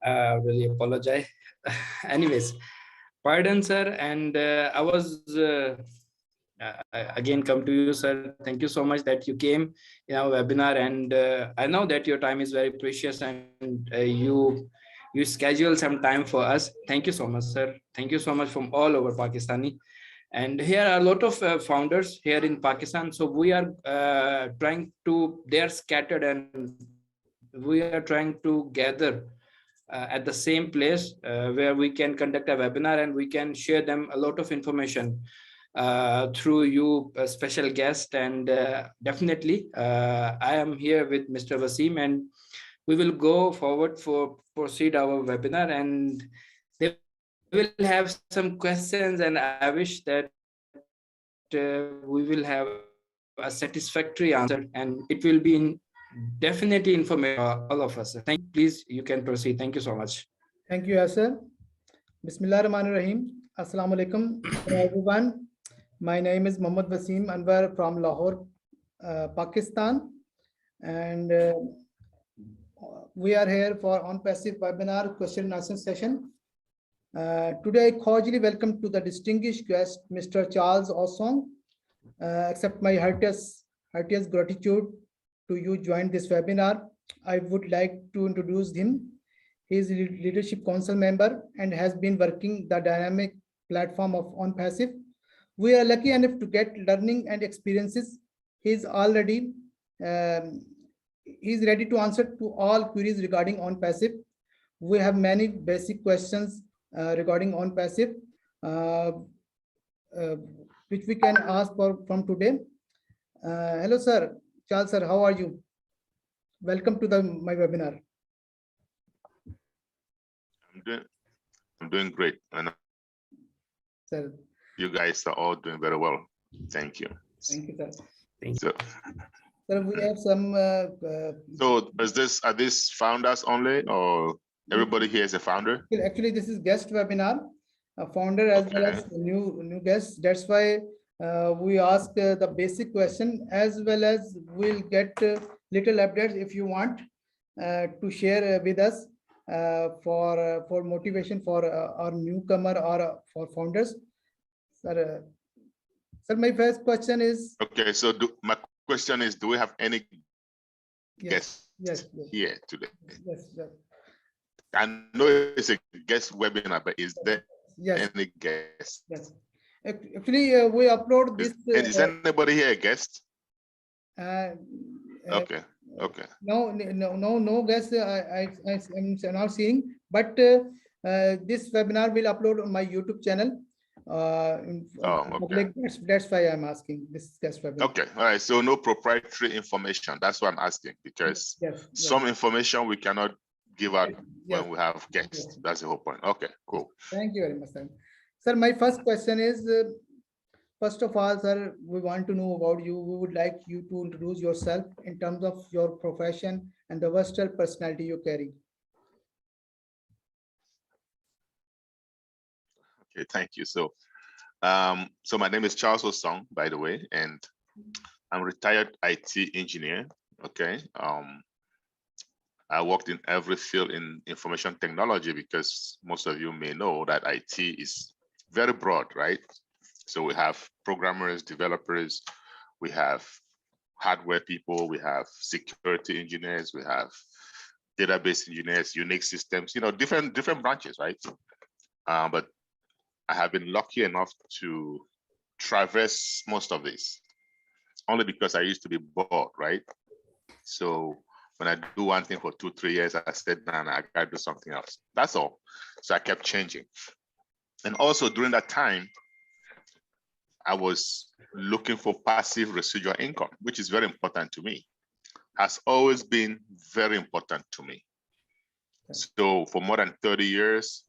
Really apologize. Anyways, pardon, sir. And I was again come to you, sir. Thank you so much that you came in our webinar, and I know that your time is very precious, and you schedule some time for us. Thank you so much, sir. Thank you so much from all over Pakistani. And here are a lot of founders here in Pakistan. So we are trying to, they are scattered, and we are trying to gather at the same place where we can conduct a webinar, and we can share them a lot of information through you, a special guest. And definitely I am here with Mr. Waseem, and we will go forward for proceed our webinar, and they will have some questions, and I wish that we will have a satisfactory answer, and it will be in definitely informative all of us. Thank you. Please, you can proceed. Thank you so much. Thank you, Yasir. Bismillahirrahmanirrahim. Assalamu alaikum, everyone. My name is Mohammad Waseem Anwar from Lahore, Pakistan, and we are here for OnPassive webinar question and answer session. Today, I cordially welcome to the distinguished guest, Mr. Charles Osong. Accept my heartiest gratitude to you join this webinar. I would like to introduce him. He is a Leadership Council member and has been working the dynamic platform of OnPassive. We are lucky enough to get learning and experiences. He's already he's ready to answer to all queries regarding OnPassive. We have many basic questions regarding OnPassive, which we can ask from today. Hello, sir. Charles, sir, how are you? Welcome to my webinar. I'm doing great, and sir, you guys are all doing very well. Thank you. Thank you, sir. Thank you. Sir, we have some. So, are these founders only, or everybody here is a founder? Actually, this is guest webinar, a founder as well as new guests. That's why we ask the basic question, as well as we'll get little updates if you want to share with us for motivation for our newcomer or for founders. Sir, my first question is. Okay, so my question is, do we have any guests here today? Yes. I know it's a guest webinar, but is there any guests? Yes. Actually, we upload this. Is anybody here a guest? Okay. No guests. I'm not seeing, but this webinar will upload on my YouTube channel. Okay. That's why I'm asking this guest webinar. Okay, all right. So no proprietary information. That's what I'm asking, because some information we cannot give out when we have guests. That's the whole point. Okay, cool. Thank you very much, sir. Sir, my first question is, first of all, sir, we want to know about you. We would like you to introduce yourself in terms of your profession and the versatile personality you carry. Okay, thank you. So my name is Charles Osong, by the way, and I'm a retired IT engineer. Okay. I worked in every field in information technology, because most of you may know that IT is very broad, right? So we have programmers, developers, we have hardware people, we have security engineers, we have database engineers, Unix systems, different branches, right? But I have been lucky enough to traverse most of this, only because I used to be bored, right? So when I do one thing for 2-3 years, I said, nah, I gotta do something else. That's all. So I kept changing. And also during that time, I was looking for passive residual income, which is very important to me, has always been very important to me. So for more than 30 years,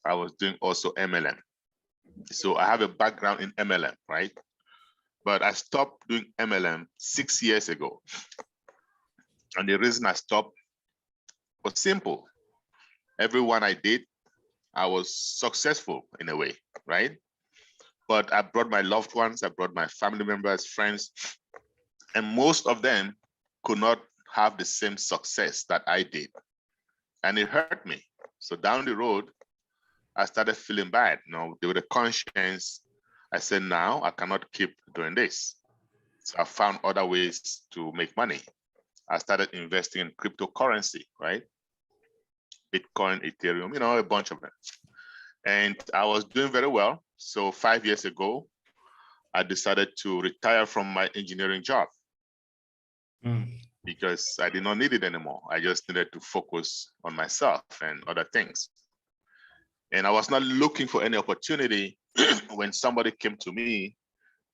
I was doing also MLM. So I have a background in MLM, right? But I stopped doing MLM 6 years ago. And the reason I stopped was simple. Everyone I did, I was successful in a way, right? But I brought my loved ones, I brought my family members, friends, and most of them could not have the same success that I did. And it hurt me. So down the road, I started feeling bad, with a conscience. I said, now I cannot keep doing this. So I found other ways to make money. I started investing in cryptocurrency, right? Bitcoin, Ethereum, a bunch of them. And I was doing very well. So 5 years ago, I decided to retire from my engineering job because I did not need it anymore. I just needed to focus on myself and other things. And I was not looking for any opportunity when somebody came to me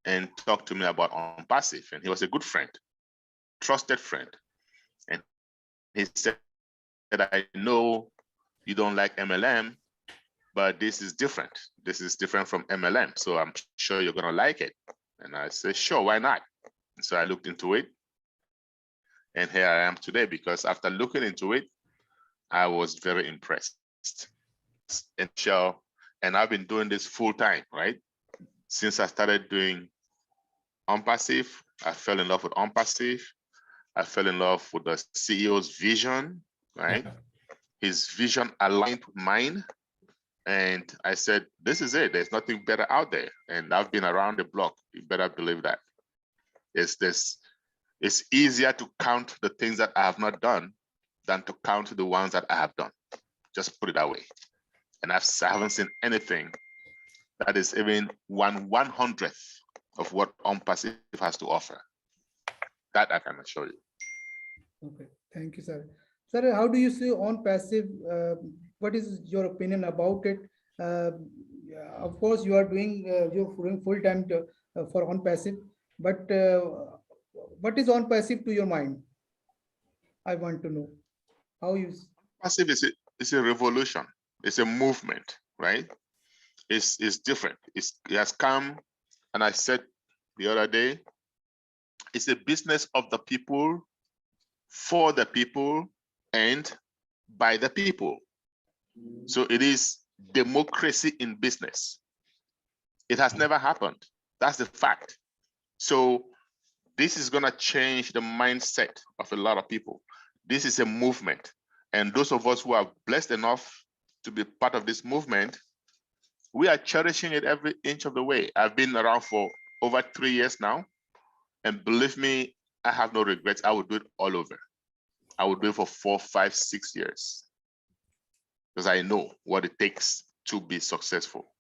and talked to me about OnPassive. And he was a good friend, trusted friend. And he said, I know you don't like MLM, but this is different. This is different from MLM. So I'm sure you're going to like it. And I said, sure, why not? And so I looked into it. And here I am today, because after looking into it, I was very impressed. And I've been doing this full time, right? Since I started doing OnPassive, I fell in love with OnPassive. I fell in love with the CEO's vision, right? Yeah. His vision aligned with mine. And I said, this is it. There's nothing better out there. And I've been around the block. You better believe that. It's easier to count the things that I have not done than to count the ones that I have done. Just put it that way. And I haven't seen anything that is even 1/100th of what OnPassive has to offer. That I can assure you. Okay, thank you, sir. Sir, how do you see OnPassive? What is your opinion about it? Of course, you're doing full time for OnPassive, but what is OnPassive to your mind? I want to know how you. Passive is a revolution. It's a movement, right? It's different. It has come, and I said the other day, it's a business of the people, for the people, and by the people. So it is democracy in business. It has never happened. That's the fact. So this is going to change the mindset of a lot of people. This is a movement. And those of us who are blessed enough to be part of this movement, we are cherishing it every inch of the way. I've been around for over 3 years now. And believe me, I have no regrets. I would do it all over. I would do it for 4, 5, 6 years. Because I know what it takes to be successful.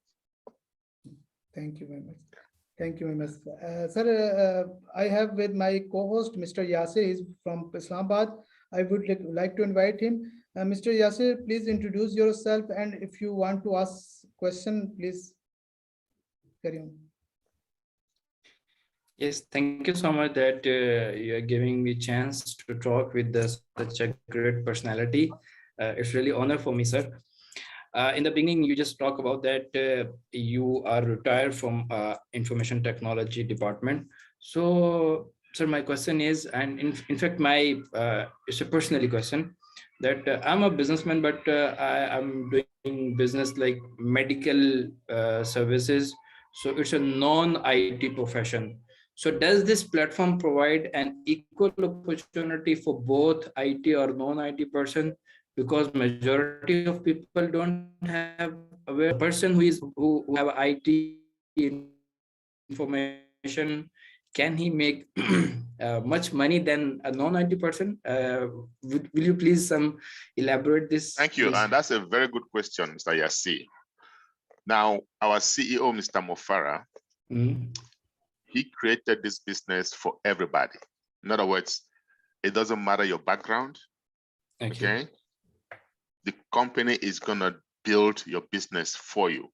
Thank you very much. Thank you very much. Sir, I have with my co-host, Mr. Yasir, is from Islamabad. I would like to invite him. Mr. Yasir, please introduce yourself. And if you want to ask question, please carry on. Yes, thank you so much that you are giving me chance to talk with such a great personality. It's really honor for me, sir. In the beginning, you just talk about that you are retired from information technology department. So, sir, my question is, and in fact, it's a personal question, that I'm a businessman, but I'm doing business like medical services. So it's a non-IT profession. So does this platform provide an equal opportunity for both IT or non-IT person? Because majority of people don't have a person who have IT information, can he make much money than a non-IT person? Will you please elaborate this? Thank you. Please? And that's a very good question, Mr. Yasir. Now, our CEO, Mr. Mofara, he created this business for everybody. In other words, it doesn't matter your background, okay? The company is gonna build your business for you.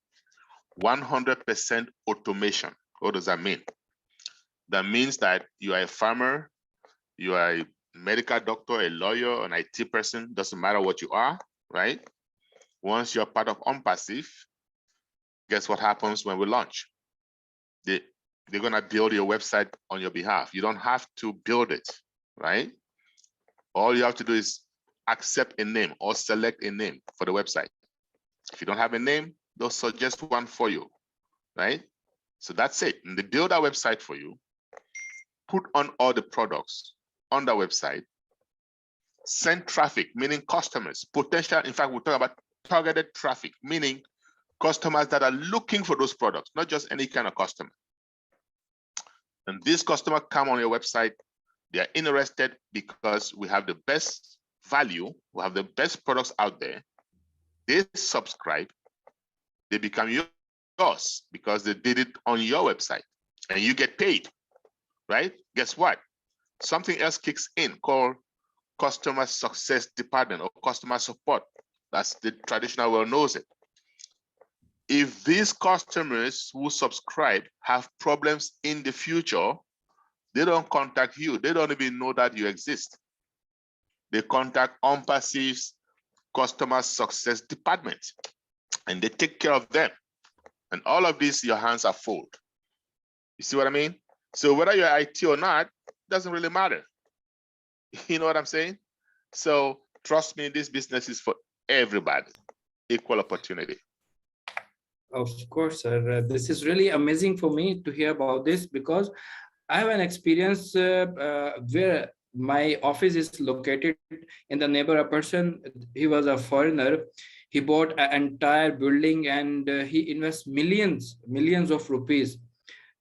100% automation. What does that mean? That means that you are a farmer, you are a medical doctor, a lawyer, an IT person, doesn't matter what you are, right? Once you're part of OnPassive, guess what happens when we launch? They're gonna build your website on your behalf. You don't have to build it, right? All you have to do is accept a name or select a name for the website. If you don't have a name, they'll suggest one for you, right? So that's it. And they build our website for you, put on all the products on the website, send traffic, meaning customers, potential. In fact, we'll talk about targeted traffic, meaning customers that are looking for those products, not just any kind of customer. And these customers come on your website, they are interested because we have the best value, we have the best products out there. They subscribe, they become yours because they did it on your website and you get paid, right? Guess what? Something else kicks in called customer success department or customer support. That's the traditional world knows it. If these customers who subscribe have problems in the future, they don't contact you. They don't even know that you exist. They contact OnPassive's customer success department and they take care of them. And all of this, your hands are full. You see what I mean? So whether you're IT or not, doesn't really matter. You know what I'm saying? So trust me, this business is for everybody, equal opportunity. Of course, sir. This is really amazing for me to hear about this because I have an experience where my office is located in the neighbor. A person, he was a foreigner. He bought an entire building and he invests millions of rupees.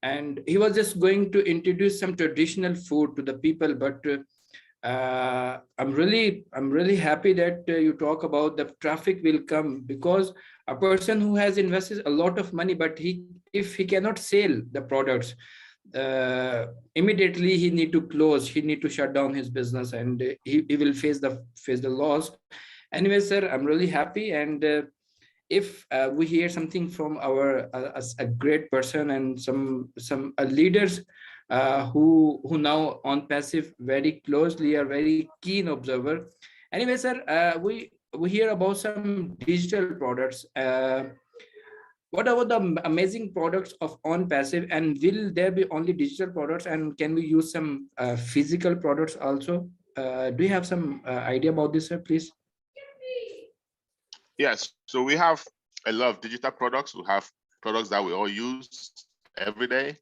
And he was just going to introduce some traditional food to the people, but I'm really happy that you talk about the traffic will come because a person who has invested a lot of money, but if he cannot sell the products, immediately he need to close, he need to shut down his business, and he will face the loss. Anyway, sir, I'm really happy, and if we hear something from our a great person and some leaders who now OnPassive very closely are very keen observer. Anyway, sir, we hear about some digital products. What about the amazing products of OnPassive, and will there be only digital products, and can we use some physical products also? Do you have some idea about this, sir, please? Yes, so we have a lot of digital products. We have products that we all use every day.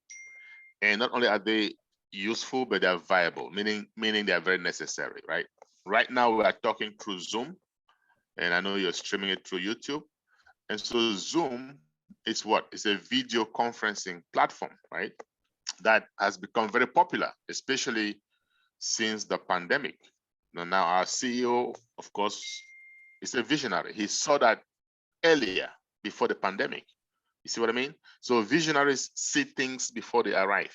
And not only are they useful, but they're viable, meaning they're very necessary, right? Right now, we are talking through Zoom, and I know you're streaming it through YouTube. And so Zoom is what? It's a video conferencing platform, right? That has become very popular, especially since the pandemic. Now our CEO, of course, is a visionary. He saw that earlier, before the pandemic. You see what I mean? So visionaries see things before they arrive.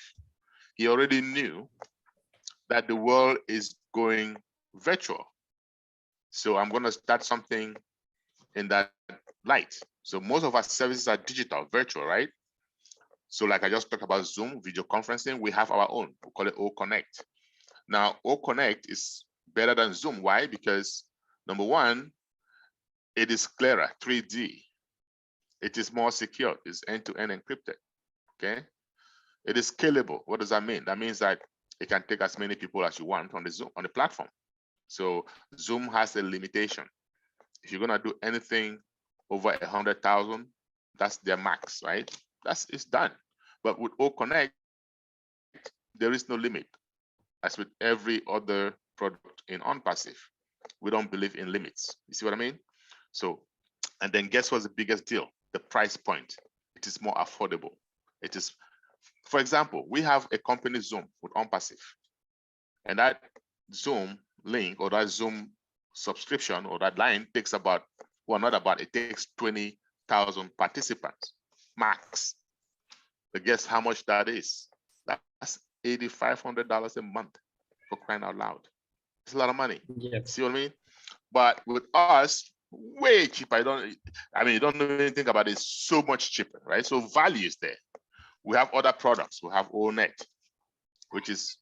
He already knew that the world is going virtual. So I'm going to start something in that light. So most of our services are digital, virtual, right? So like I just talked about Zoom, video conferencing, we have our own. We call it OConnect. Now, OConnect is better than Zoom. Why? Because number one, it is clearer, 3D. It is more secure, it's end-to-end encrypted, okay? It is scalable. What does that mean? That means that it can take as many people as you want on the Zoom, on the platform. So Zoom has a limitation. If you're gonna do anything over 100,000, that's their max, right? It's done. But with OConnect, there is no limit. As with every other product in OnPassive, we don't believe in limits. You see what I mean? So, and then guess what's the biggest deal? The price point. It is more affordable. It is, for example, we have a company Zoom with OnPassive, and that Zoom link or that Zoom subscription or that line takes about, well, not about, it takes 20,000 participants max. But guess how much that is? That's $8,500 a month, for crying out loud. It's a lot of money. Yes. See what I mean? But with us, way cheaper. You don't even think about it. It's so much cheaper, right? So value is there. We have other products. We have ONet, which is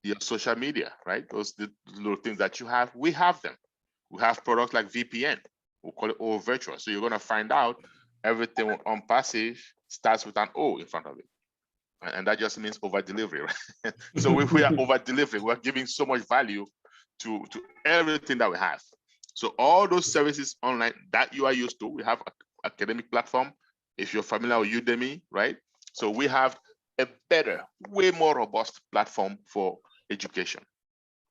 your social media, right? Those the little things that you have, we have them. We have products like VPN. We call it O Virtual. So you're gonna find out everything on Passive starts with an O in front of it. And that just means over delivery, right? So if we are over delivering, we're giving so much value to everything that we have. So all those services online that you are used to, we have an academic platform. If you're familiar with Udemy, right? So we have a better, way more robust platform for education.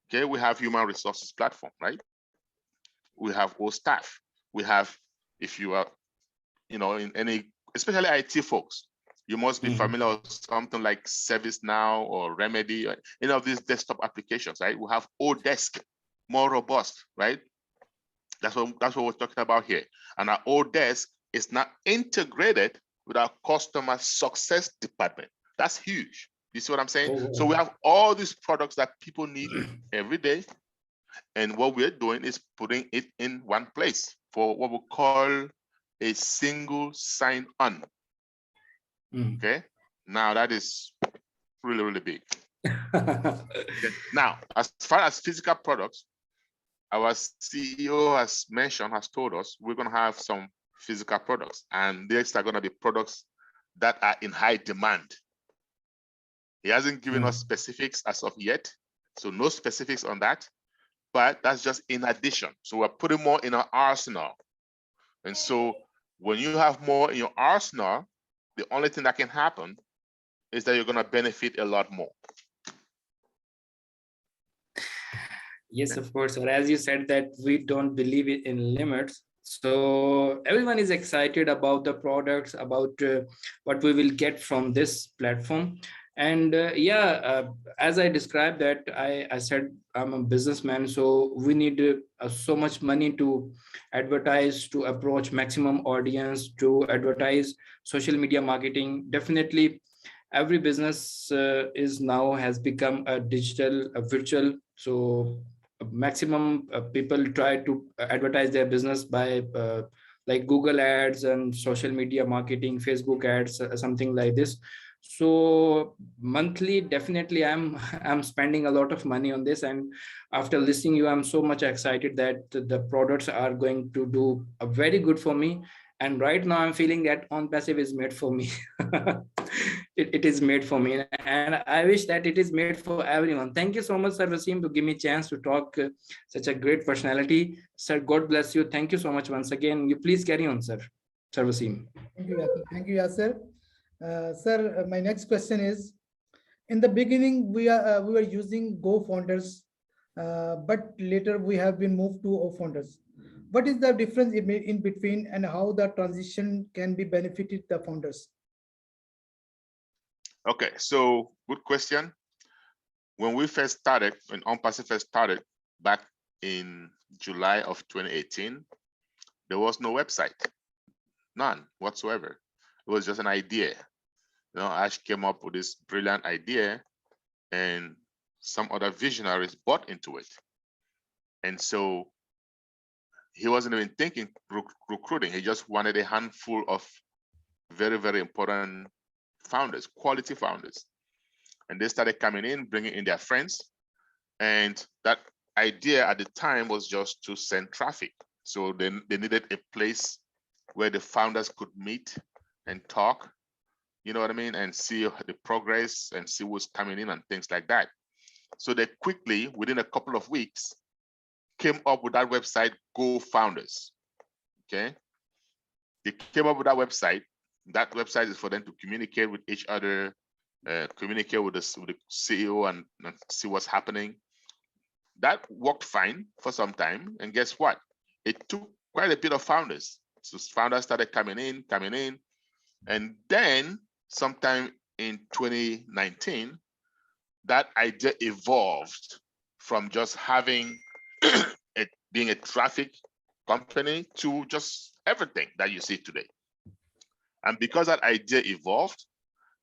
Okay, we have human resources platform, right? We have all staff. we have, if you are, in any, especially IT folks, you must be familiar with something like ServiceNow or Remedy, or any of these desktop applications, right? We have Odesk, more robust, right? That's what we're talking about here. And our Odesk is now integrated with our customer success department. That's huge. You see what I'm saying? Oh, So we have all these products that people need every day. And what we're doing is putting it in one place for what we call a single sign-on. Okay. Now that is really, really big. Okay. Now, as far as physical products, our CEO has told us we're going to have some physical products, and these are going to be products that are in high demand. He hasn't given us specifics as of yet, so no specifics on that, but that's just in addition. So we're putting more in our arsenal. And so when you have more in your arsenal, the only thing that can happen is that you're going to benefit a lot more. Yes, of course. Or as you said that we don't believe in limits. So everyone is excited about the products, about what we will get from this platform. And as I described that, I said I'm a businessman, so we need so much money to advertise, to approach maximum audience, to advertise, social media marketing. Definitely, every business is now has become a digital, a virtual. So maximum people try to advertise their business by like Google ads and social media marketing, Facebook ads, something like this. So monthly, definitely I'm spending a lot of money on this, and after listening you, I'm so much excited that the products are going to do a very good for me. And right now I'm feeling that OnPassive is made for me. It is made for me, and I wish that it is made for everyone. Thank you so much, Sir Waseem, to give me a chance to talk, such a great personality. Sir, God bless you. Thank you so much once again. You please carry on, sir. Sir Waseem. Thank you, Yasir. Thank you, Yasir. Sir, my next question is, in the beginning, we were using Go founders, but later we have been moved to O founders. What is the difference in between, and how the transition can be benefited the founders? Okay, so good question. When we first started, when OnPassive first started back in July of 2018, there was no website, none whatsoever. It was just an idea. Ash came up with this brilliant idea, and some other visionaries bought into it. And so he wasn't even thinking recruiting. He just wanted a handful of very, very important founders, quality founders. And they started coming in, bringing in their friends. And that idea at the time was just to send traffic. So then they needed a place where the founders could meet and talk, you know what I mean, and see the progress and see what's coming in and things like that. So they quickly, within a couple of weeks, came up with that website, Go Founders. Okay. They came up with that website. That website is for them to communicate with each other, communicate with the CEO and see what's happening. That worked fine for some time. And guess what? It took quite a bit of founders. So founders started coming in. And then sometime in 2019, that idea evolved from just having it being a traffic company to just everything that you see today. And because that idea evolved,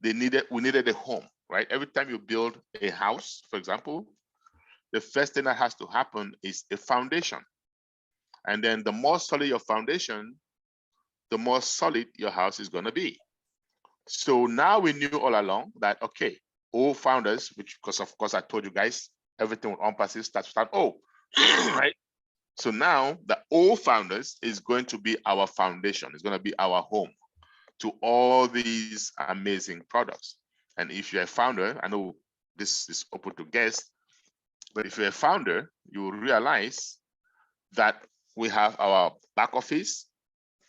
we needed a home, right? Every time you build a house, for example, the first thing that has to happen is a foundation. And then the more solid your foundation, the more solid your house is going to be. So now we knew all along that, okay, all founders, which, because of course I told you guys, everything with OnPassive starts with O, right? So now the O founders is going to be our foundation. It's going to be our home to all these amazing products. And if you're a founder, I know this is open to guests, but if you're a founder, you will realize that we have our back office,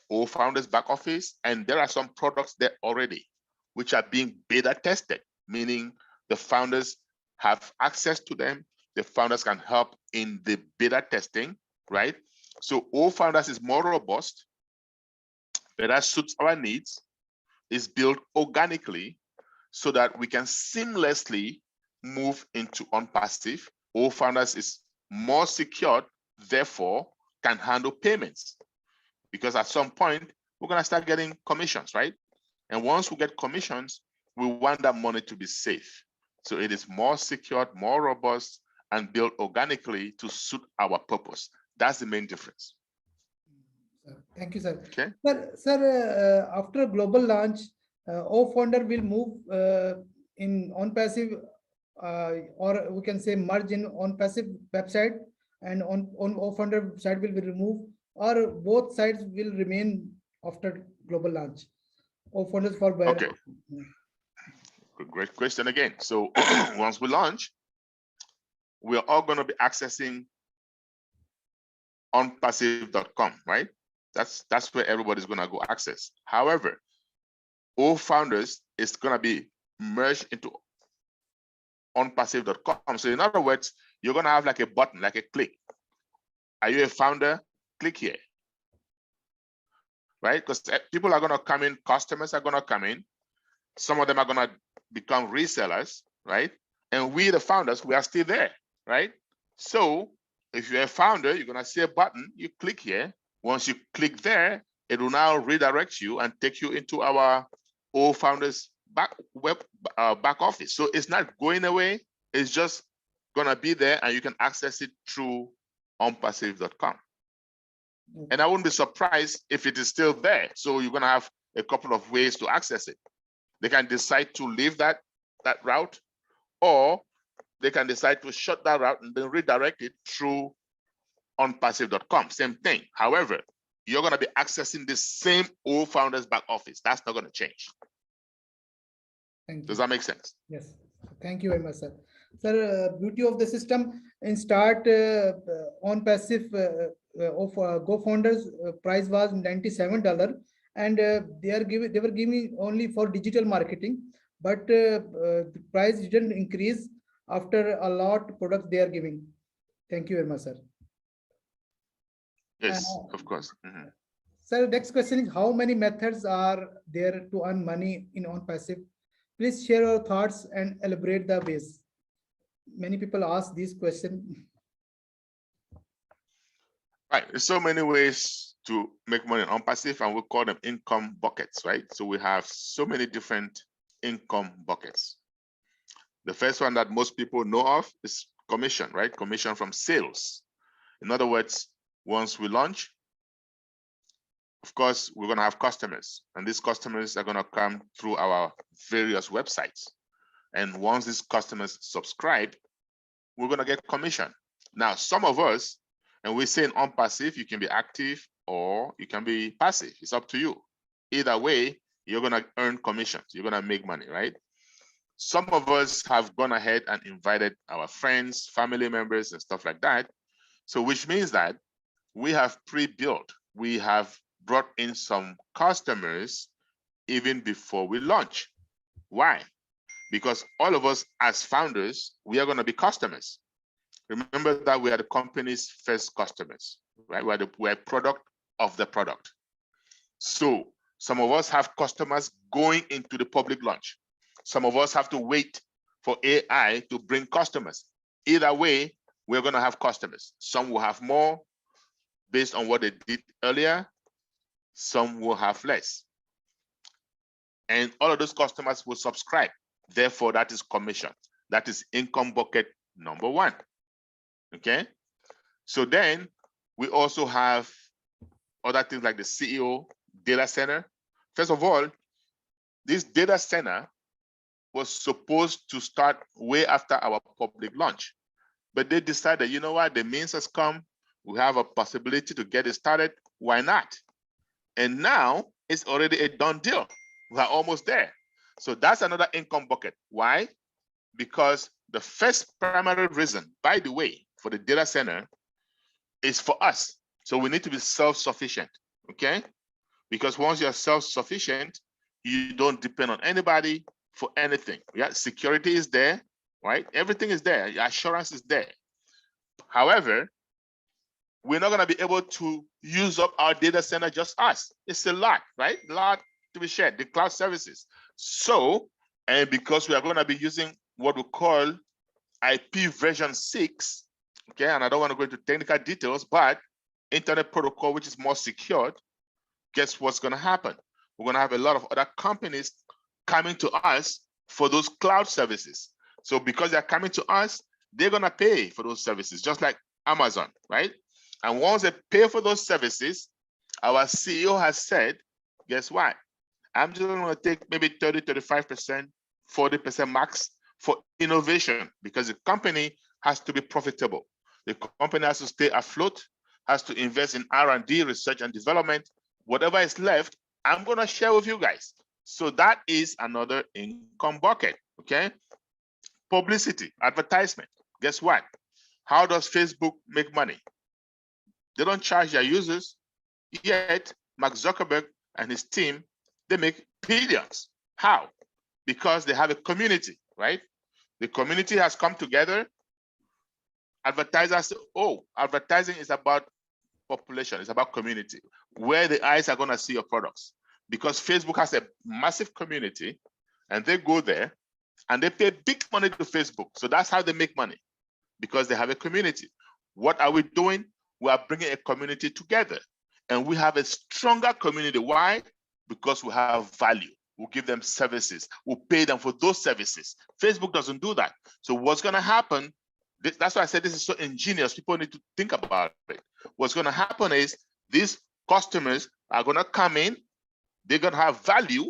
all founders back office, and there are some products there already, which are being beta tested, meaning the founders have access to them. The founders can help in the beta testing, right? So O-Founders is more robust, better suits our needs, is built organically so that we can seamlessly move into OnPassive. O-Founders is more secured, therefore can handle payments. Because at some point, we're gonna start getting commissions, right? And once we get commissions, we want that money to be safe. So it is more secured, more robust, and built organically to suit our purpose. That's the main difference. Thank you, sir. Okay. Sir, after global launch, O-Founder will move in OnPassive, or we can say merge in OnPassive website, and on O-Founder side will be removed, or both sides will remain after global launch. O-Founders for where? Okay. Great question again. So once we launch, we're all going to be accessing onpassive.com, right? That's where everybody's going to go access. However, O-Founders is going to be merged into onpassive.com. So in other words, you're going to have like a button, like a click. Are you a founder? Click here, right? Because people are going to come in, customers are going to come in. Some of them are going to become resellers, right? And we, the founders, we are still there, right? So if you're a founder, you're going to see a button, you click here. Once you click there, it will now redirect you and take you into our O-Founders back office. So it's not going away. It's just going to be there, and you can access it through onpassive.com. And I wouldn't be surprised if it is still there. So you're going to have a couple of ways to access it. They can decide to leave that route, or they can decide to shut that route and then redirect it through onpassive.com. Same thing. However, you're going to be accessing the same O-Founders back office. That's not going to change. Thank you. Does that make sense? Yes. Thank you very much, sir. Sir, beauty of the system in start OnPassive of GoFounders price was $97, and they were giving only for digital marketing, but the price didn't increase after a lot of products they are giving. Thank you very much, sir. Yes, of course. Sir, next question is, how many methods are there to earn money in OnPassive? Please share your thoughts and elaborate the ways. Many people ask this question. Right, there's so many ways to make money on OnPassive, and we call them income buckets, right? So we have so many different income buckets. The first one that most people know of is commission, right? Commission from sales. In other words, once we launch, of course, we're going to have customers, and these customers are going to come through our various websites. And once these customers subscribe, we're going to get commission. Now, some of us, and we say in OnPassive, you can be active or you can be passive. It's up to you. Either way, you're going to earn commissions. You're going to make money, right? Some of us have gone ahead and invited our friends, family members, and stuff like that. So which means that we have pre-built, we have brought in some customers even before we launch. Why? Because all of us as founders, we are going to be customers. Remember that we are the company's first customers, right? We're a product of the product. So some of us have customers going into the public launch. Some of us have to wait for AI to bring customers. Either way, we're going to have customers. Some will have more based on what they did earlier. Some will have less. And all of those customers will subscribe. Therefore, that is commission. That is income bucket number one. Okay. So then we also have other things like the CEO data center. First of all, this data center was supposed to start way after our public launch, but they decided, you know what, the means has come. We have a possibility to get it started. Why not? And now it's already a done deal. We're almost there. So that's another income bucket. Why? Because the first primary reason, by the way, for the data center is for us. So we need to be self-sufficient, okay? Because once you're self-sufficient, you don't depend on anybody for anything. Yeah, security is there, right? Everything is there. Your assurance is there. However, we're not going to be able to use up our data center, just us. It's a lot, right? A lot to be shared, the cloud services. So, and because we are going to be using what we call IP version 6, okay, and I don't want to go into technical details, but internet protocol, which is more secured, guess what's going to happen? We're going to have a lot of other companies coming to us for those cloud services. So because they're coming to us, they're going to pay for those services, just like Amazon, right? And once they pay for those services, our CEO has said, guess what? I'm just going to take maybe 30, 35%, 40% max for innovation, because the company has to be profitable. The company has to stay afloat, has to invest in R&D, research and development. Whatever is left, I'm going to share with you guys. So that is another income bucket, okay? Publicity, advertisement. Guess what? How does Facebook make money? They don't charge their users, yet Mark Zuckerberg and his team, they make billions. How? Because they have a community, right? The community has come together. Advertisers say, oh, advertising is about population, it's about community, where the eyes are going to see your products. Because Facebook has a massive community, and they go there and they pay big money to Facebook. So that's how they make money, because they have a community. What are we doing? We are bringing a community together, and we have a stronger community. Why? Because we have value. We'll give them services. We'll pay them for those services. Facebook doesn't do that. So what's going to happen? That's why I said this is so ingenious. People need to think about it. What's going to happen is these customers are going to come in. They're going to have value,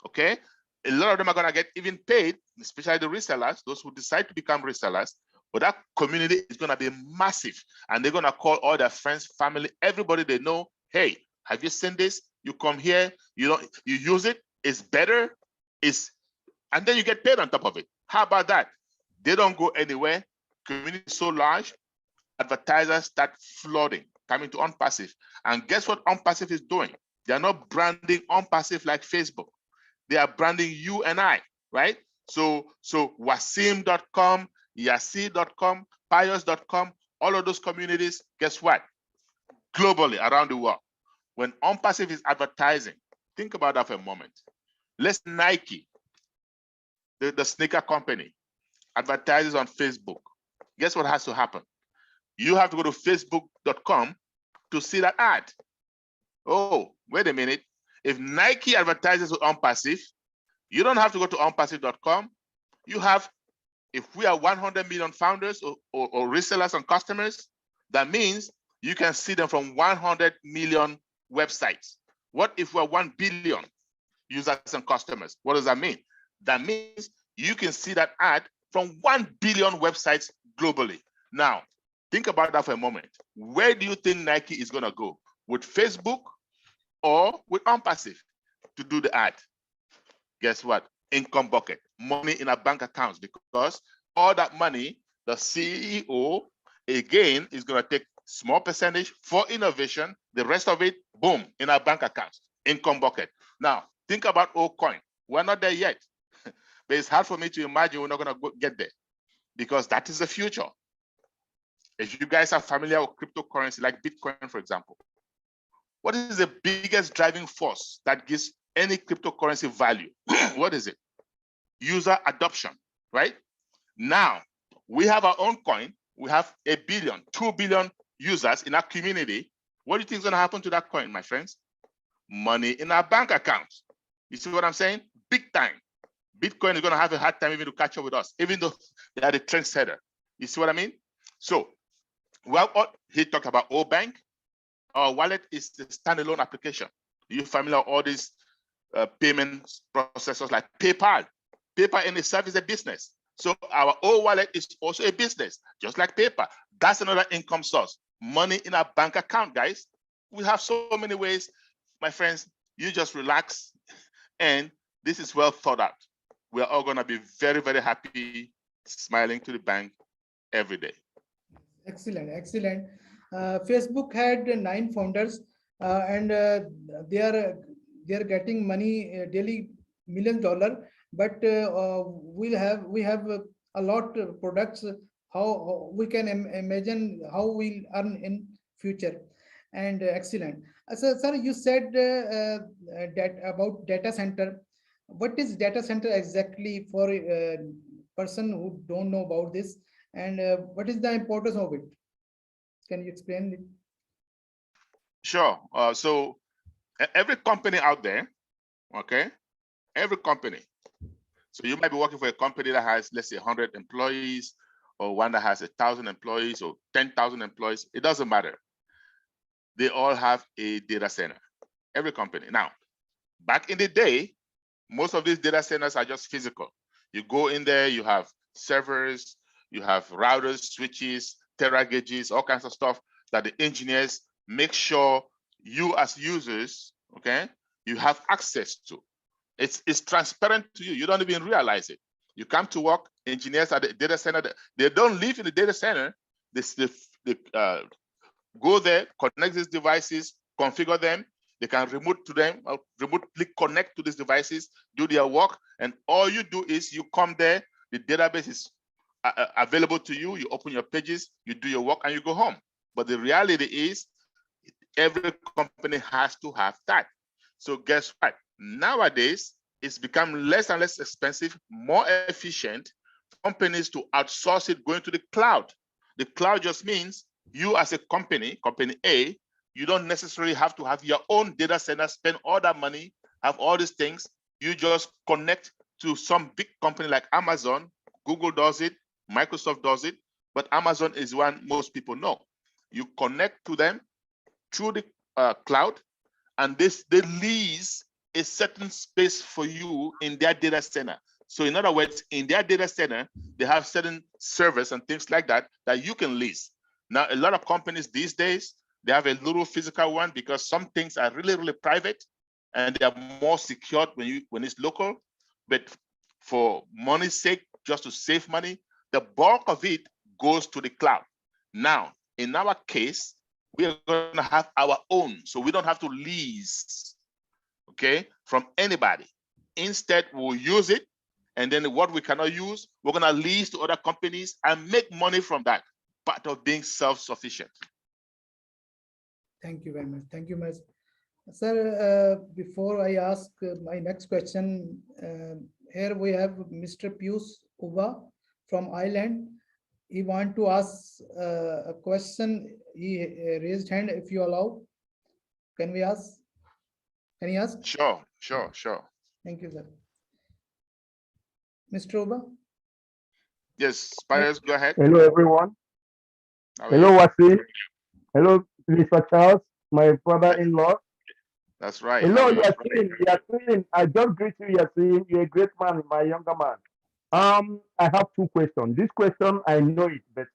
okay? A lot of them are going to get even paid, especially the resellers, those who decide to become resellers. But that community is going to be massive, and they're going to call all their friends, family, everybody they know. Hey, have you seen this? You come here, you use it. It's better. And then you get paid on top of it. How about that? They don't go anywhere. Community is so large, advertisers start flooding, coming to OnPassive. And guess what OnPassive is doing? They are not branding OnPassive like Facebook. They are branding you and I, right? So Waseem.com, Yasir.com, Pius.com, all of those communities, guess what? Globally, around the world. When OnPassive is advertising, think about that for a moment. Let's Nike, the sneaker company, advertises on Facebook. Guess what has to happen? You have to go to facebook.com to see that ad. Oh, wait a minute. If Nike advertises with OnPassive, you don't have to go to onpassive.com. You have, if we are 100 million founders or resellers and customers, that means you can see them from 100 million websites. What if we're 1 billion users and customers? What does that mean? That means you can see that ad from 1 billion websites globally. Now, think about that for a moment. Where do you think Nike is going to go? With Facebook or with OnPassive to do the ad? Guess what? Income bucket, money in our bank accounts, because all that money, the CEO, again, is going to take small percentage for innovation. The rest of it, boom, in our bank accounts, income bucket. Now, think about Ocoin. We're not there yet, but it's hard for me to imagine we're not going to get there, because that is the future. If you guys are familiar with cryptocurrency, like Bitcoin, for example, what is the biggest driving force that gives any cryptocurrency value? What is it? User adoption, right? Now, we have our own coin. We have 1 billion, 2 billion users in our community. What do you think is going to happen to that coin, my friends? Money in our bank accounts. You see what I'm saying? Big time. Bitcoin is going to have a hard time even to catch up with us, even though they are the trendsetter. You see what I mean? So, well, he talked about O-Bank. Our wallet is the standalone application. You're familiar with all these payment processors like PayPal. PayPal in itself is a business. So our wallet is also a business, just like PayPal. That's another income source. Money in our bank account, guys. We have so many ways, my friends. You just relax, and this is well thought out. We're all going to be very, very happy, smiling to the bank every day. Excellent, excellent. Facebook had 9 founders, and they are getting money daily, $1 million. But we have a lot of products. How we can imagine how we'll earn in future. And excellent. So, sir, you said that about data center. What is data center exactly for a person who don't know about this? And what is the importance of it? Can you explain it? Sure. So every company out there, okay, every company. So you might be working for a company that has, let's say, 100 employees, or one that has 1,000 employees, or 10,000 employees. It doesn't matter. They all have a data center. Every company. Now, back in the day, most of these data centers are just physical. You go in there, you have servers, you have routers, switches, tera gauges, all kinds of stuff that the engineers make sure you as users, okay, you have access to. It's transparent to you. You don't even realize it. You come to work, engineers at the data center, they don't live in the data center. They go there, connect these devices, configure them. They can remotely connect to these devices, do their work, and all you do is you come there. The database is available to you. You open your pages, you do your work, and you go home. But the reality is, every company has to have that. So guess what? Nowadays, it's become less and less expensive, more efficient for companies to outsource it, going to the cloud. The cloud just means you as a company, company A, you don't necessarily have to have your own data center, spend all that money, have all these things. You just connect to some big company like Amazon. Google does it, Microsoft does it, but Amazon is one most people know. You connect to them through the cloud, and they lease a certain space for you in their data center. So in other words, in their data center, they have certain servers and things like that that you can lease. Now, a lot of companies these days, they have a little physical one because some things are really, really private and they are more secured when it's local. But for money's sake, just to save money, the bulk of it goes to the cloud. Now, in our case, we are going to have our own, so we don't have to lease, okay, from anybody. Instead, we'll use it, and then what we cannot use, we're going to lease to other companies and make money from that, part of being self-sufficient. Thank you very much. Thank you, much. Sir, before I ask my next question, here we have Mr. Pius Uba from Ireland. He want to ask a question. He raised hand. If you allow, can we ask? Can he ask? Sure. Thank you, sir. Mr. Uba? Yes, Spires, go ahead. Hello, everyone. Hello, Waseem. Hello, Mr. Charles, my brother-in-law. That's right. Hello, Yasir. Yasir, I just greet you, Yasir. You're a great man, my younger man. I have two questions. This question, I know it, but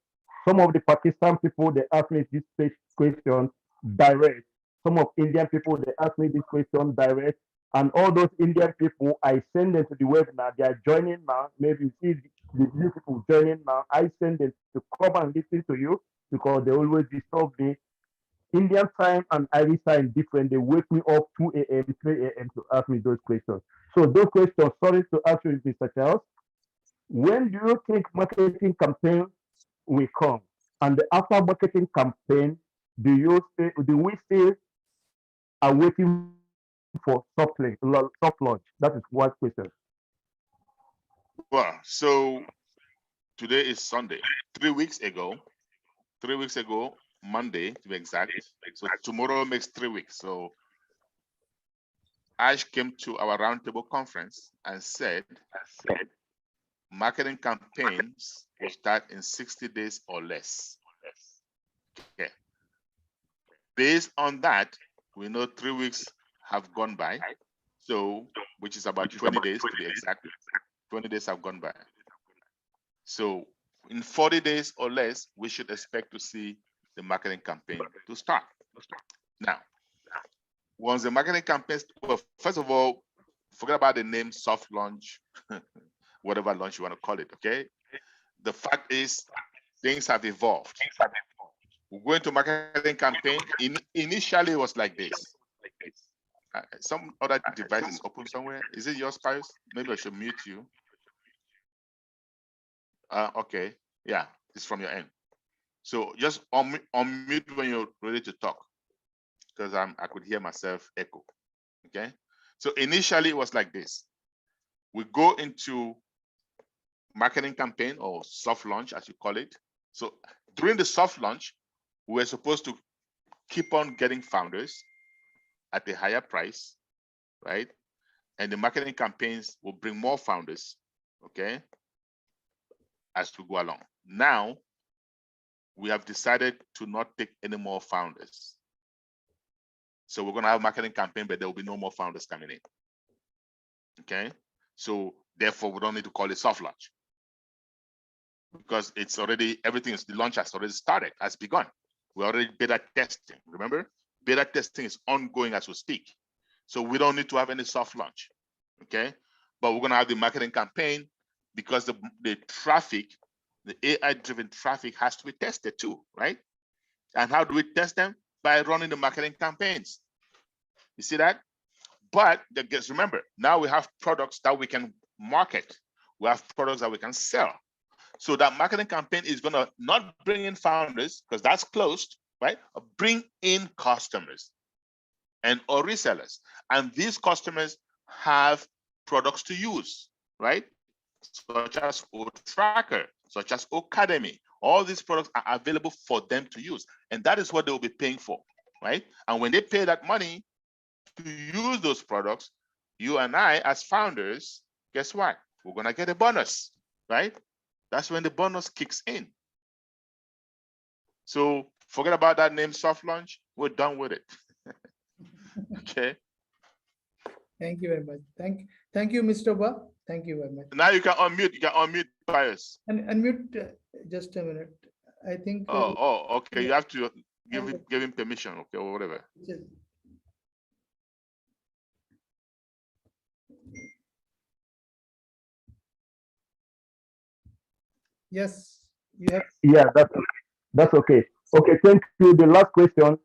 some of the Pakistan people, they ask me this question direct. Some of Indian people, they ask me this question direct. And all those Indian people, I send them to the webinar. They are joining now. Maybe you see the new people joining now. I send them to come and listen to you because they always disturb me. Indian time and Irish time different. They wake me up 2 a.m., 3 a.m. to ask me those questions. So those questions, sorry to ask you, Mr. Charles. When do you think marketing campaign will come? And after marketing campaign, do we still are waiting for soft launch? That is one question. Well, so today is Sunday. 3 weeks ago, Monday to be exact. So tomorrow makes 3 weeks. So Ash came to our roundtable conference and said, marketing campaigns will start in 60 days or less. Okay. Based on that, we know 3 weeks have gone by. So, which is about 20 days to be exact. 20 days have gone by. So in 40 days or less, we should expect to see the marketing campaign to start. Now, once the marketing campaign, well, first of all, forget about the name soft launch, whatever launch you want to call it, okay? The fact is, things have evolved. We're going to marketing campaign. Initially, it was like this. Some other device is open somewhere. Is it yours, Pius? Maybe I should mute you. Okay, yeah, it's from your end. So just unmute when you're ready to talk, because I could hear myself echo. Okay. So initially it was like this. We go into marketing campaign or soft launch, as you call it. So during the soft launch, we're supposed to keep on getting founders at a higher price, right? And the marketing campaigns will bring more founders, okay, as we go along. Now, we have decided to not take any more founders. So we're going to have a marketing campaign, but there will be no more founders coming in. Okay. So therefore, we don't need to call it soft launch, because it's already, everything is, the launch has already started, has begun. We're already beta testing. Remember, beta testing is ongoing as we speak. So we don't need to have any soft launch. Okay. But we're going to have the marketing campaign, because the traffic, the AI-driven traffic has to be tested too, right? And how do we test them? By running the marketing campaigns. You see that? But just remember, now we have products that we can market. We have products that we can sell. So that marketing campaign is going to not bring in founders, because that's closed, right? Bring in customers and or resellers. And these customers have products to use, right? Such as O-Tracker, such as Academy. All these products are available for them to use. And that is what they will be paying for, right? And when they pay that money to use those products, you and I, as founders, guess what? We're going to get a bonus, right? That's when the bonus kicks in. So forget about that name, soft launch. We're done with it. Okay. Thank you very much. Thank you, Mr. Ba. Thank you very much. Now you can unmute. You can unmute bias. And unmute just a minute. I think. Okay. You have to give him permission, okay, or whatever. Yes, you have. Yeah, that's okay. Okay, thank you. The last question.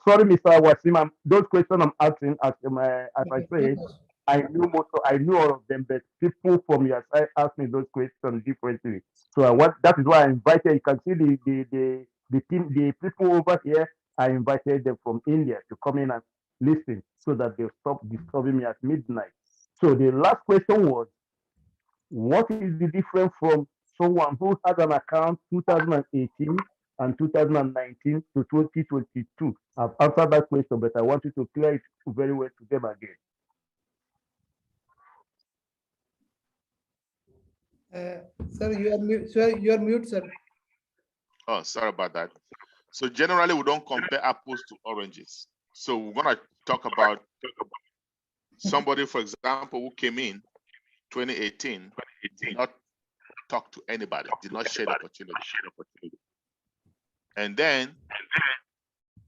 Sorry, Mr. Waseem, those questions I'm asking, as I say, I knew all of them, but people from your side asked me those questions differently. So that is why I invited. You can see the team, the people over here. I invited them from India to come in and listen, so that they'll stop disturbing me at midnight. So the last question was, what is the difference from someone who has an account 2018 and 2019 to 2022? I've answered that question, but I want you to clear it very well to them again. Sir, you are mute. Sir, you are mute, sir. Oh, sorry about that. So generally, we don't compare apples to oranges. So we're gonna talk about somebody, for example, who came in 2018, did not talk to anybody, did not share the opportunity. And then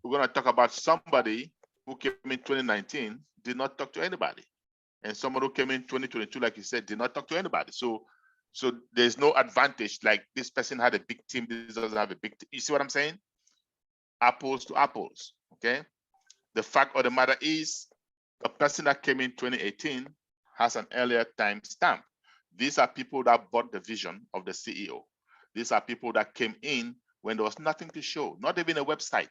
we're gonna talk about somebody who came in 2019, did not talk to anybody. And someone who came in 2022, like you said, did not talk to anybody. So there's no advantage, like this person had a big team, this doesn't have a big team. You see what I'm saying? Apples to apples, okay? The fact of the matter is, the person that came in 2018 has an earlier time stamp. These are people that bought the vision of the CEO. These are people that came in when there was nothing to show, not even a website.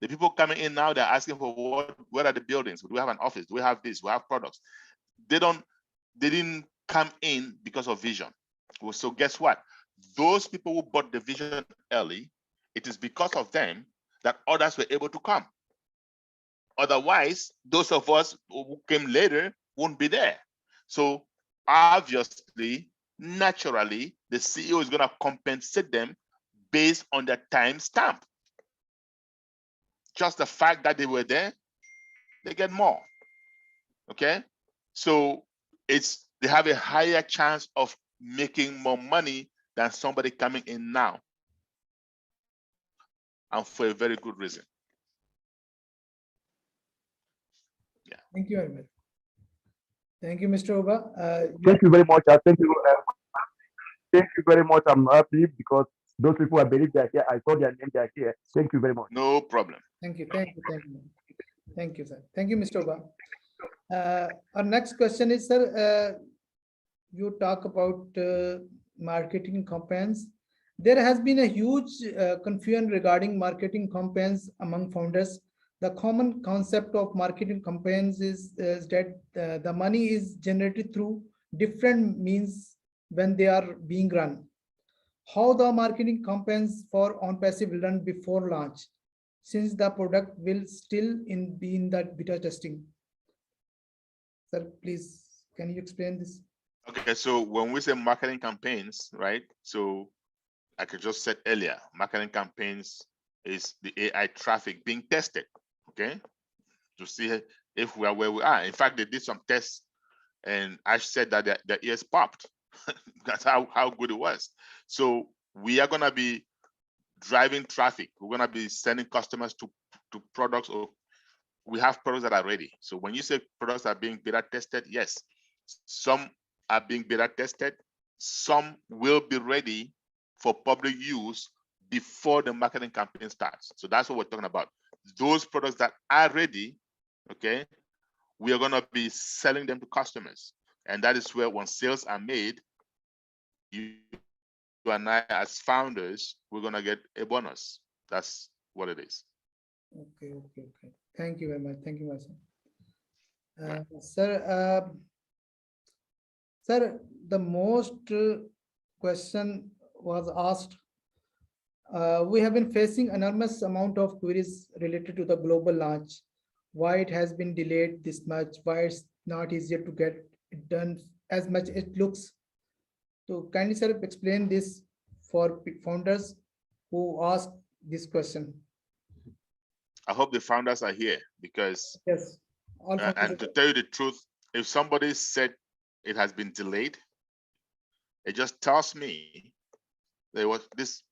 The people coming in now, they're asking for where are the buildings? Do we have an office? Do we have this? Do we have products? They didn't come in because of vision. So guess what? Those people who bought the vision early, it is because of them that others were able to come. Otherwise, those of us who came later won't be there. So obviously, naturally, the CEO is going to compensate them based on their time stamp. Just the fact that they were there, they get more. Okay? So they have a higher chance of making more money than somebody coming in now. And for a very good reason. Yeah. Thank you very much. Thank you, Mr. Oba. Thank you very much. Thank you very much. I'm happy because those people I believe they are here. I saw their name, they are here. Thank you very much. No problem. Thank you, sir. Thank you, Mr. Oba. Our next question is, sir, you talk about marketing campaigns, There has been a huge confusion regarding marketing campaigns among founders. The common concept of marketing campaigns is that the money is generated through different means when they are being run. How the marketing campaigns for OnPassive will run before launch, since the product will still be in that beta testing. Sir, please, can you explain this? Okay, so when we say marketing campaigns, right? So like I just said earlier, marketing campaigns is the AI traffic being tested, okay? To see if we are where we are. In fact, they did some tests and Ash said that their ears popped. That's how good it was. So we are gonna be driving traffic. We're gonna be sending customers to products, or we have products that are ready. So when you say products are being beta tested, yes, some are being beta tested, some will be ready for public use before the marketing campaign starts. So that's what we're talking about. Those products that are ready, okay, we are going to be selling them to customers. And that is where, when sales are made, you and I as founders, we're going to get a bonus. That's what it is. Okay. Thank you very much. Thank you, Waseem. Sir, sir, the most question was asked. We have been facing enormous amount of queries related to the global launch. Why it has been delayed this much? Why it's not easier to get it done as much as it looks? So kindly, sir, explain this for founders who ask this question. I hope the founders are here, because Yes. and to tell you the truth, if somebody said it has been delayed, it just tells me there was this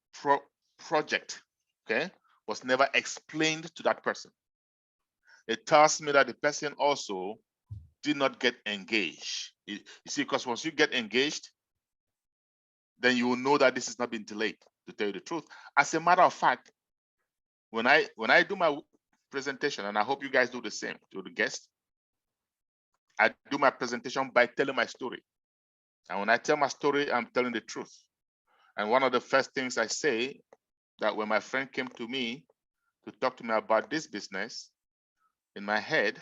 project, okay, was never explained to that person. It tells me that the person also did not get engaged. You see, because once you get engaged, then you will know that this has not been delayed, to tell you the truth. As a matter of fact, when I do my presentation, and I hope you guys do the same to the guests, I do my presentation by telling my story. And when I tell my story, I'm telling the truth. And one of the first things I say, that when my friend came to me to talk to me about this business, in my head,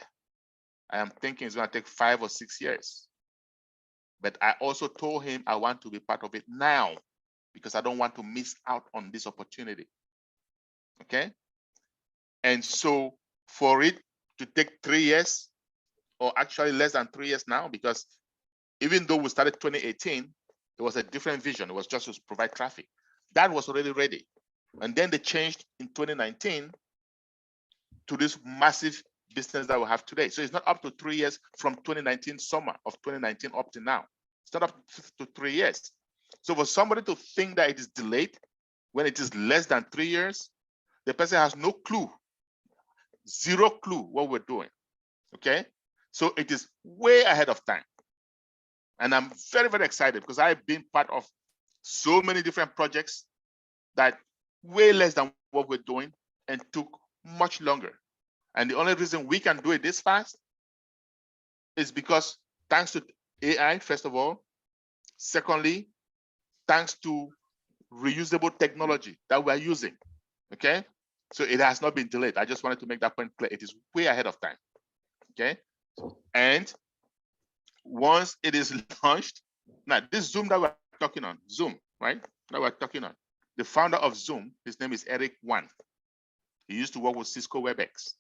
I am thinking it's going to take 5 or 6 years. But I also told him I want to be part of it now, because I don't want to miss out on this opportunity. Okay? And so for it to take 3 years, or actually less than 3 years now, because even though we started 2018, it was a different vision. It was just to provide traffic. That was already ready. And then they changed in 2019 to this massive business that we have today. So it's not up to 3 years from 2019, summer of 2019 up to now. It's not up to 3 years. So for somebody to think that it is delayed when it is less than 3 years, the person has no clue, zero clue what we're doing. Okay? So it is way ahead of time. And I'm very, very excited, because I've been part of so many different projects that way less than what we're doing and took much longer. And the only reason we can do it this fast is because thanks to AI, first of all. Secondly, thanks to reusable technology that we're using. Okay? So it has not been delayed. I just wanted to make that point clear. It is way ahead of time. Okay? And once it is launched, now this Zoom that we're talking on, Zoom, right? That we're talking on. The founder of Zoom, his name is Eric Wan. He used to work with Cisco WebEx.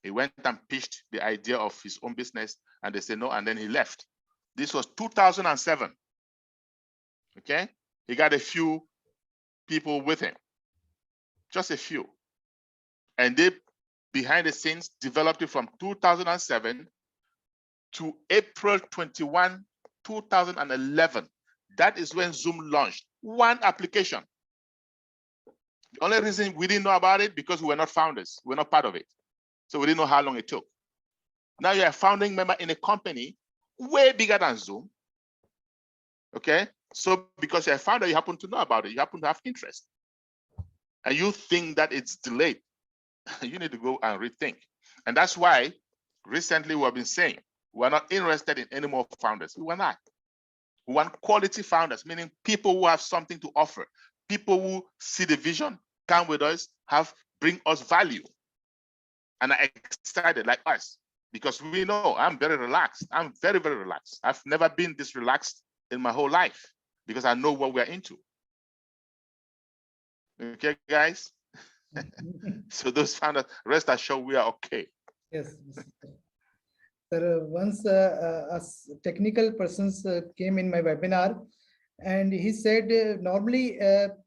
He went and pitched the idea of his own business, and they said no, and then he left. This was 2007. Okay? He got a few people with him, just a few. And they, behind the scenes, developed it from 2007 to April 21, 2011. That is when Zoom launched. One application. The only reason we didn't know about it, because we were not founders. We're not part of it. So we didn't know how long it took. Now you're a founding member in a company way bigger than Zoom. Okay? So because you're a founder, you happen to know about it. You happen to have interest. And you think that it's delayed. You need to go and rethink. And that's why recently we've been saying, we're not interested in any more founders. We were not. We want quality founders, meaning people who have something to offer, people who see the vision, come with us, bring us value, and are excited like us, because we know I'm very relaxed. I'm very, very relaxed. I've never been this relaxed in my whole life because I know what we're into. Okay, guys? So those founders, rest assured we are okay. Yes. Sir, once technical persons came in my webinar, and he said normally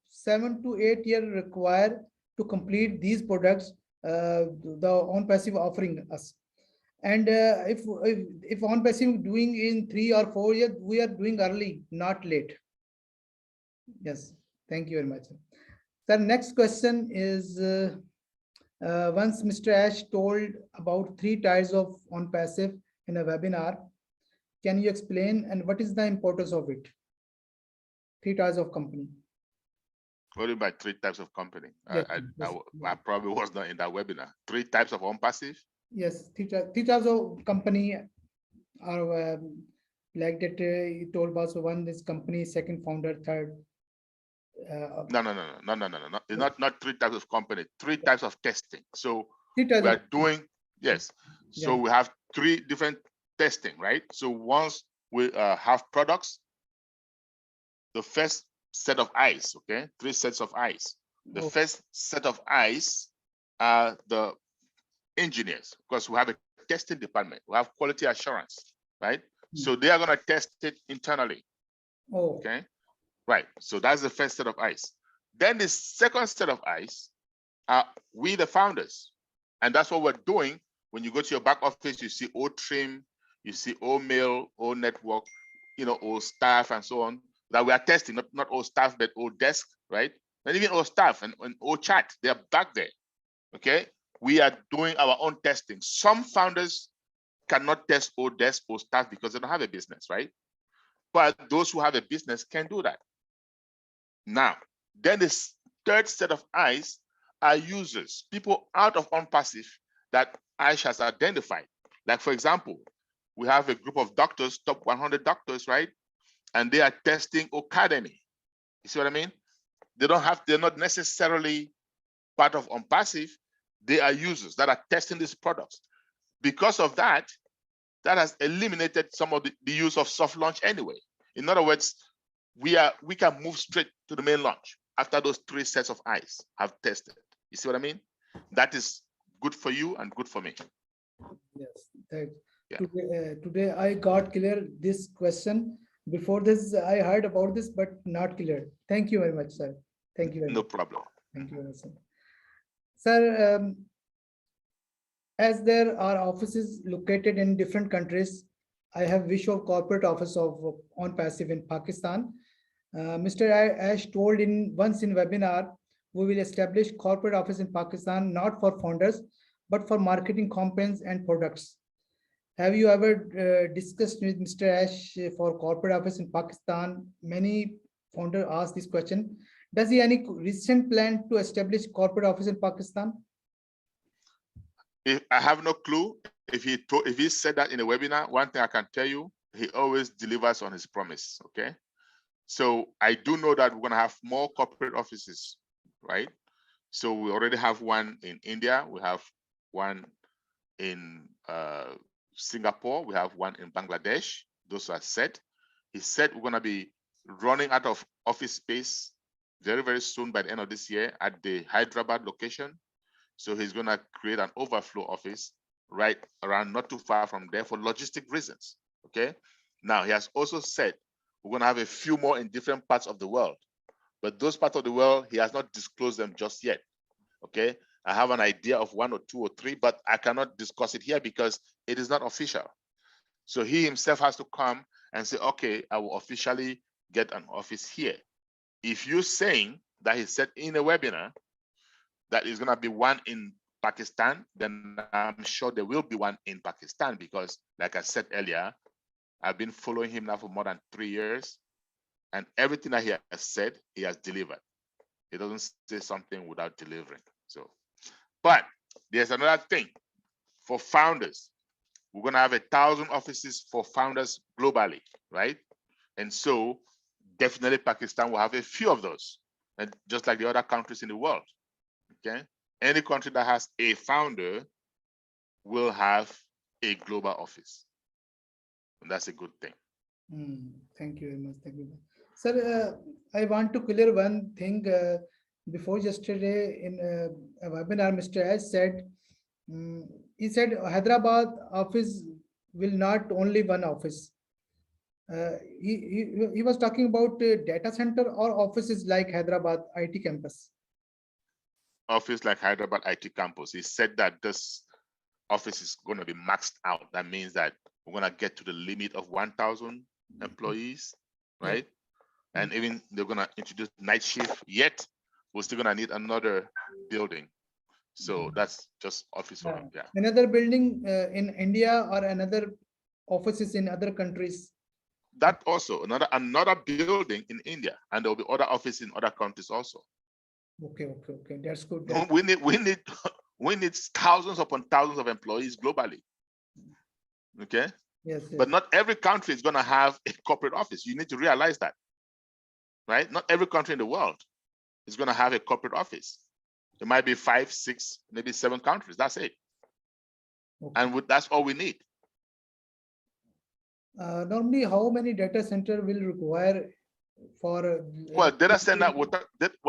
7 to 8 years require to complete these products the OnPassive offering us. And if OnPassive doing in 3 or 4 years, we are doing early, not late. Yes, thank you very much. Sir, next question is once Mr. Ash told about 3 types of OnPassive in a webinar. Can you explain and what is the importance of it? 3 types of company. What do you mean by 3 types of company? Yes, I probably was not in that webinar. 3 types of OnPassive? Yes, 3 types of company are like that. You told us one is company, second founder, third. No. It's not 3 types of company. 3 types of testing. So 3 types we are of doing, yes. So yeah. we have 3 different testing, right? So once we have products, the first set of eyes, okay? 3 sets of eyes. The first set of eyes are the engineers, because we have a testing department. We have quality assurance, right? So they are going to test it internally. Okay, right. So that's the first set of eyes. Then the second set of eyes are we, the founders, and that's what we're doing. When you go to your back office, you see O trim, you see O mail, O network, you know, O staff, and so on. That we are testing, not O staff, but O desk, right? And even O staff and O chat, they are back there. Okay, we are doing our own testing. Some founders cannot test O desk or staff because they don't have a business, right? But those who have a business can do that. Now, then the third set of eyes are users, people out of OnPassive that Ash has identified. Like, for example, we have a group of doctors, top 100 doctors, right? And they are testing Academy. You see what I mean? They're not necessarily part of OnPassive. They are users that are testing these products. Because of that, that has eliminated some of the use of soft launch anyway. In other words, we can move straight to the main launch after those 3 sets of eyes have tested. You see what I mean? That is good for you and good for me. Yes. Today I got clear this question. Before this, I heard about this, but not clear. Thank you very much, sir. Thank you very much. No problem. Thank you very much, sir. Sir, as there are offices located in different countries, I have visual corporate office of OnPassive in Pakistan. Mr. Ash told once in webinar, we will establish corporate office in Pakistan, not for founders, but for marketing campaigns and products. Have you ever discussed with Mr. Ash for corporate office in Pakistan? Many founders ask this question. Does he any recent plan to establish corporate office in Pakistan? I have no clue. If he said that in a webinar, one thing I can tell you, he always delivers on his promise. Okay, so I do know that we're going to have more corporate offices, right? So we already have one in India. We have one in Singapore. We have one in Bangladesh. Those are set. He said we're going to be running out of office space very, very soon by the end of this year at the Hyderabad location. So he's going to create an overflow office right around not too far from there for logistic reasons. Okay. Now, he has also said we're going to have a few more in different parts of the world. But those parts of the world, he has not disclosed them just yet. Okay. I have an idea of 1 or 2 or 3, but I cannot discuss it here because it is not official. So he himself has to come and say, okay, I will officially get an office here. If you're saying that he said in a webinar that is going to be one in Pakistan, then I'm sure there will be one in Pakistan because, like I said earlier, I've been following him now for more than 3 years, and everything that he has said, he has delivered. He doesn't say something without delivering. So, but there's another thing for founders. We're going to have 1,000 offices for founders globally, right? And so definitely Pakistan will have a few of those. and just like the other countries in the world. Okay, any country that has a founder will have a global office, and that's a good thing. Thank you very much. Thank you. Sir, I want to clear one thing. Before yesterday in a webinar, Mr. S said, he said Hyderabad office will not only one office. He was talking about data center or offices like Hyderabad IT campus. Office like Hyderabad IT campus. He said that this office is going to be maxed out. That means that we're going to get to the limit of 1,000 employees, right? And even they're going to introduce night shift, yet we're still going to need another building. So that's just office. Yeah. Another building in India or another offices in other countries. That also another building in India, and there'll be other offices in other countries also. Okay. That's good. We need thousands upon thousands of employees globally. Okay. Yes. But not every country is going to have a corporate office. You need to realize that, right? Not every country in the world is going to have a corporate office. There might be 5, 6, maybe 7 countries. That's it. Okay. And that's all we need. Normally, how many data center will require for? Well, data center, we're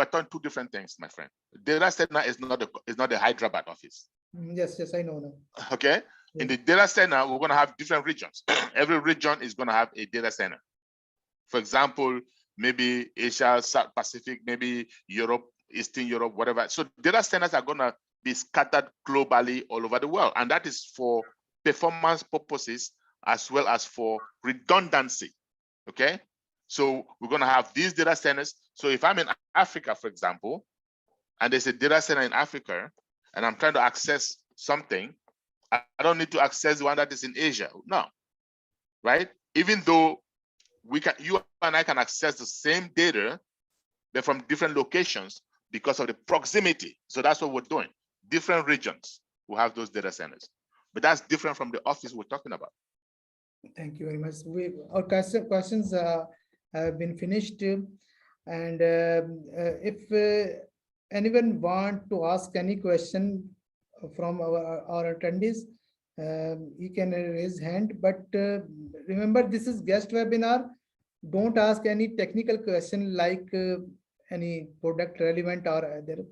talking two different things, my friend. Data center is not the Hyderabad office. Yes, I know now. Okay. Yes. In the data center, we're going to have different regions. Every region is going to have a data center. For example, maybe Asia, South Pacific, maybe Europe, Eastern Europe, whatever. So data centers are going to be scattered globally all over the world. And that is for performance purposes as well as for redundancy. Okay. So we're going to have these data centers. So if I'm in Africa, for example, and there's a data center in Africa, and I'm trying to access something, I don't need to access the one that is in Asia. No. Right? Even though you and I can access the same data, they're from different locations because of the proximity. So that's what we're doing. Different regions will have those data centers, but that's different from the office we're talking about. Thank you very much. Our questions have been finished, and if anyone want to ask any question from our attendees, he can raise hand. But remember, this is guest webinar. Don't ask any technical question like any product relevant or other.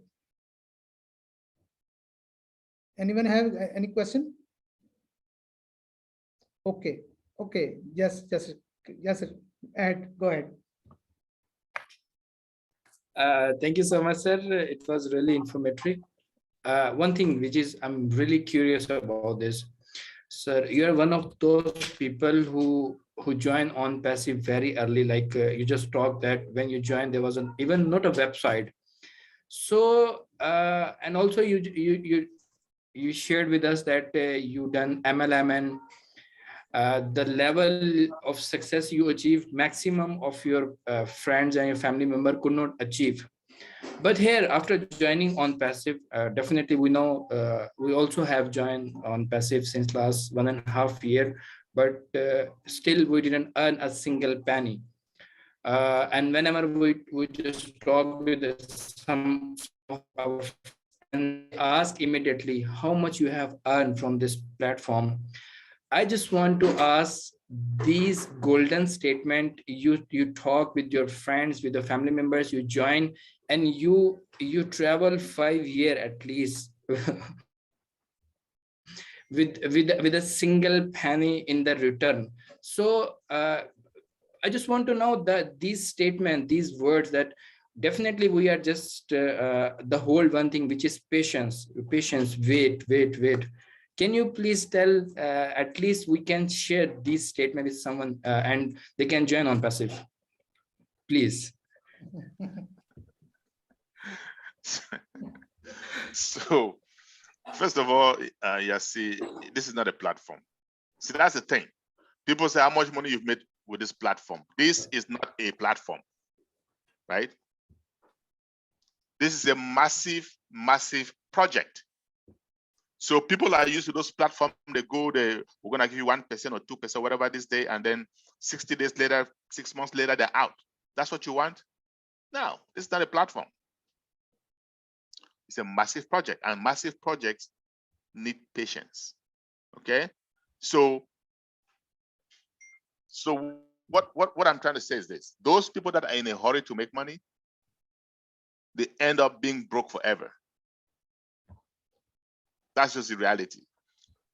Anyone have any question? Okay. Yes, Ed, go ahead. Thank you so much, sir. It was really informative. One thing which is I'm really curious about this, sir. You are one of those people who join OnPassive very early. Like you just talked that when you joined, there wasn't even not a website. So and also you shared with us that you done MLM and the level of success you achieved, maximum of your friends and your family member could not achieve. But here, after joining OnPassive, definitely we know we also have joined OnPassive since last 1.5 years, but still we didn't earn a single penny. And whenever we just talk with some of our friends and ask immediately how much you have earned from this platform, I just want to ask these golden statement. You talk with your friends, with the family members, you join, and you travel 5 years at least with a single penny in the return. So I just want to know that these statements, these words, that definitely we are just the whole one thing, which is patience, wait. Can you please tell, at least we can share this statement with someone and they can join OnPassive, please. So, first of all, Yasir, this is not a platform. See, that's the thing. People say how much money you've made with this platform. This is not a platform, right? This is a massive project. So people are used to those platforms. They go, we're going to give you 1% or 2%, whatever this day, and then 60 days later, 6 months later, they're out. That's what you want? Now, it's not a platform. It's a massive project, and massive projects need patience. Okay, so what I'm trying to say is this: those people that are in a hurry to make money, they end up being broke forever. That's just the reality.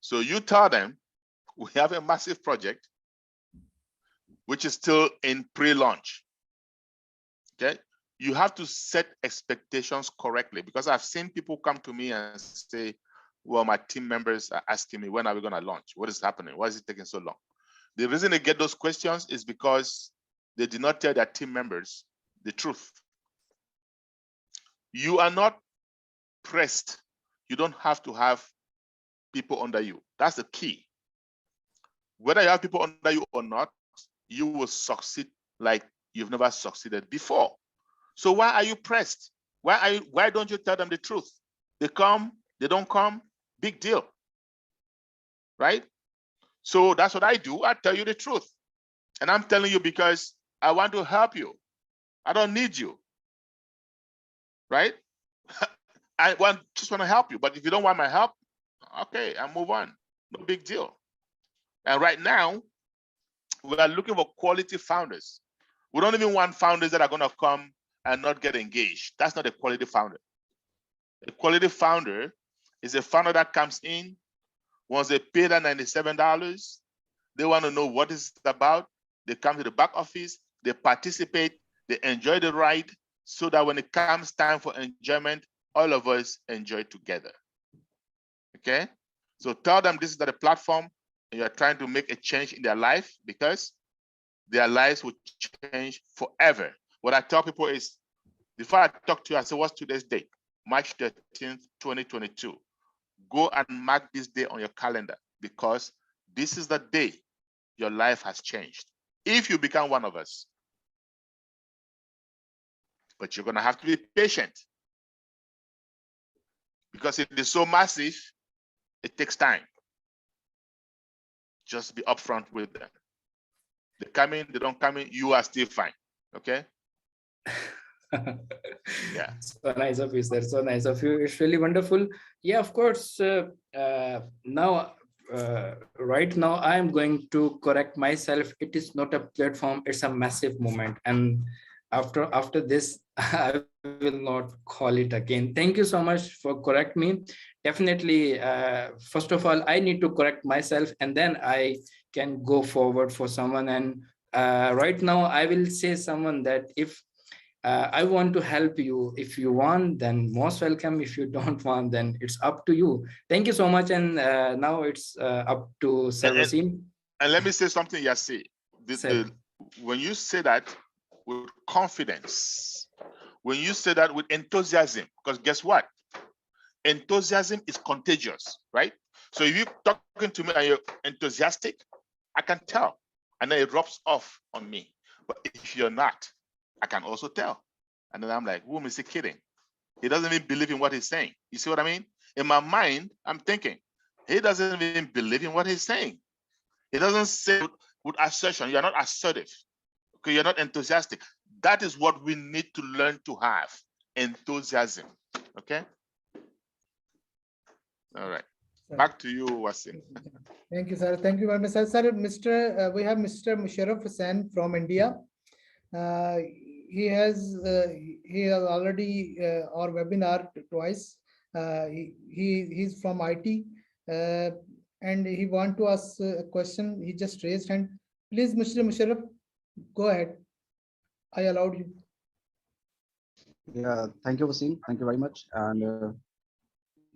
So you tell them we have a massive project which is still in pre-launch. Okay, you have to set expectations correctly, because I've seen people come to me and say, well, my team members are asking me, when are we going to launch? What is happening? Why is it taking so long? The reason they get those questions is because they did not tell their team members the truth. You are not pressed. You don't have to have people under you. That's the key. Whether you have people under you or not, you will succeed like you've never succeeded before. So why are you pressed? Why don't you tell them the truth? They come, they don't come, big deal, right? So that's what I do. I tell you the truth. And I'm telling you because I want to help you. I don't need you, right? I just want to help you. But if you don't want my help, okay, I'll move on. No big deal. And right now, we are looking for quality founders. We don't even want founders that are going to come and not get engaged. That's not a quality founder. A quality founder is a founder that comes in, once they pay that $97, they want to know what it's about. They come to the back office, they participate, they enjoy the ride, so that when it comes time for enjoyment, all of us enjoy together. Okay? So tell them this is not a platform, and you're trying to make a change in their life, because their lives will change forever. What I tell people is, before I talk to you, I say, what's today's date? March 13th, 2022. Go and mark this day on your calendar, because this is the day your life has changed. If you become one of us. But you're going to have to be patient, because it is so massive, it takes time. Just be upfront with them. They come in, they don't come in, you are still fine. Okay? Yeah. So nice of you, sir. So nice of you. It's really wonderful. Yeah, of course. Now, right now, I'm going to correct myself. It is not a platform. It's a massive movement. And after this, I will not call it again. Thank you so much for correct me. Definitely, first of all, I need to correct myself, and then I can go forward for someone. And right now, I will say someone that if I want to help you. If you want, then most welcome. If you don't want, then it's up to you. Thank you so much. And now it's up to Sir Waseem. And let me say something, Yasir. When you say that with confidence, when you say that with enthusiasm, because guess what? Enthusiasm is contagious, right? So if you're talking to me and you're enthusiastic, I can tell, and then it rubs off on me. But if you're not, I can also tell. And then I'm like, who is he kidding? He doesn't even believe in what he's saying. You see what I mean? In my mind, I'm thinking, he doesn't even believe in what he's saying. He doesn't say with assertion. You're not assertive. Okay, you're not enthusiastic. That is what we need to learn to have, enthusiasm. Okay? All right. Back to you, Waseem. Thank you, sir. Thank you very much, sir. Sir, we have Mr. Musharraf Hussain from India. He has already our webinar twice. He's from IT, and he want to ask a question. He just raised hand. Please, Mr. Musharraf, go ahead. I allowed you. Yeah, thank you, Waseem. Thank you very much. And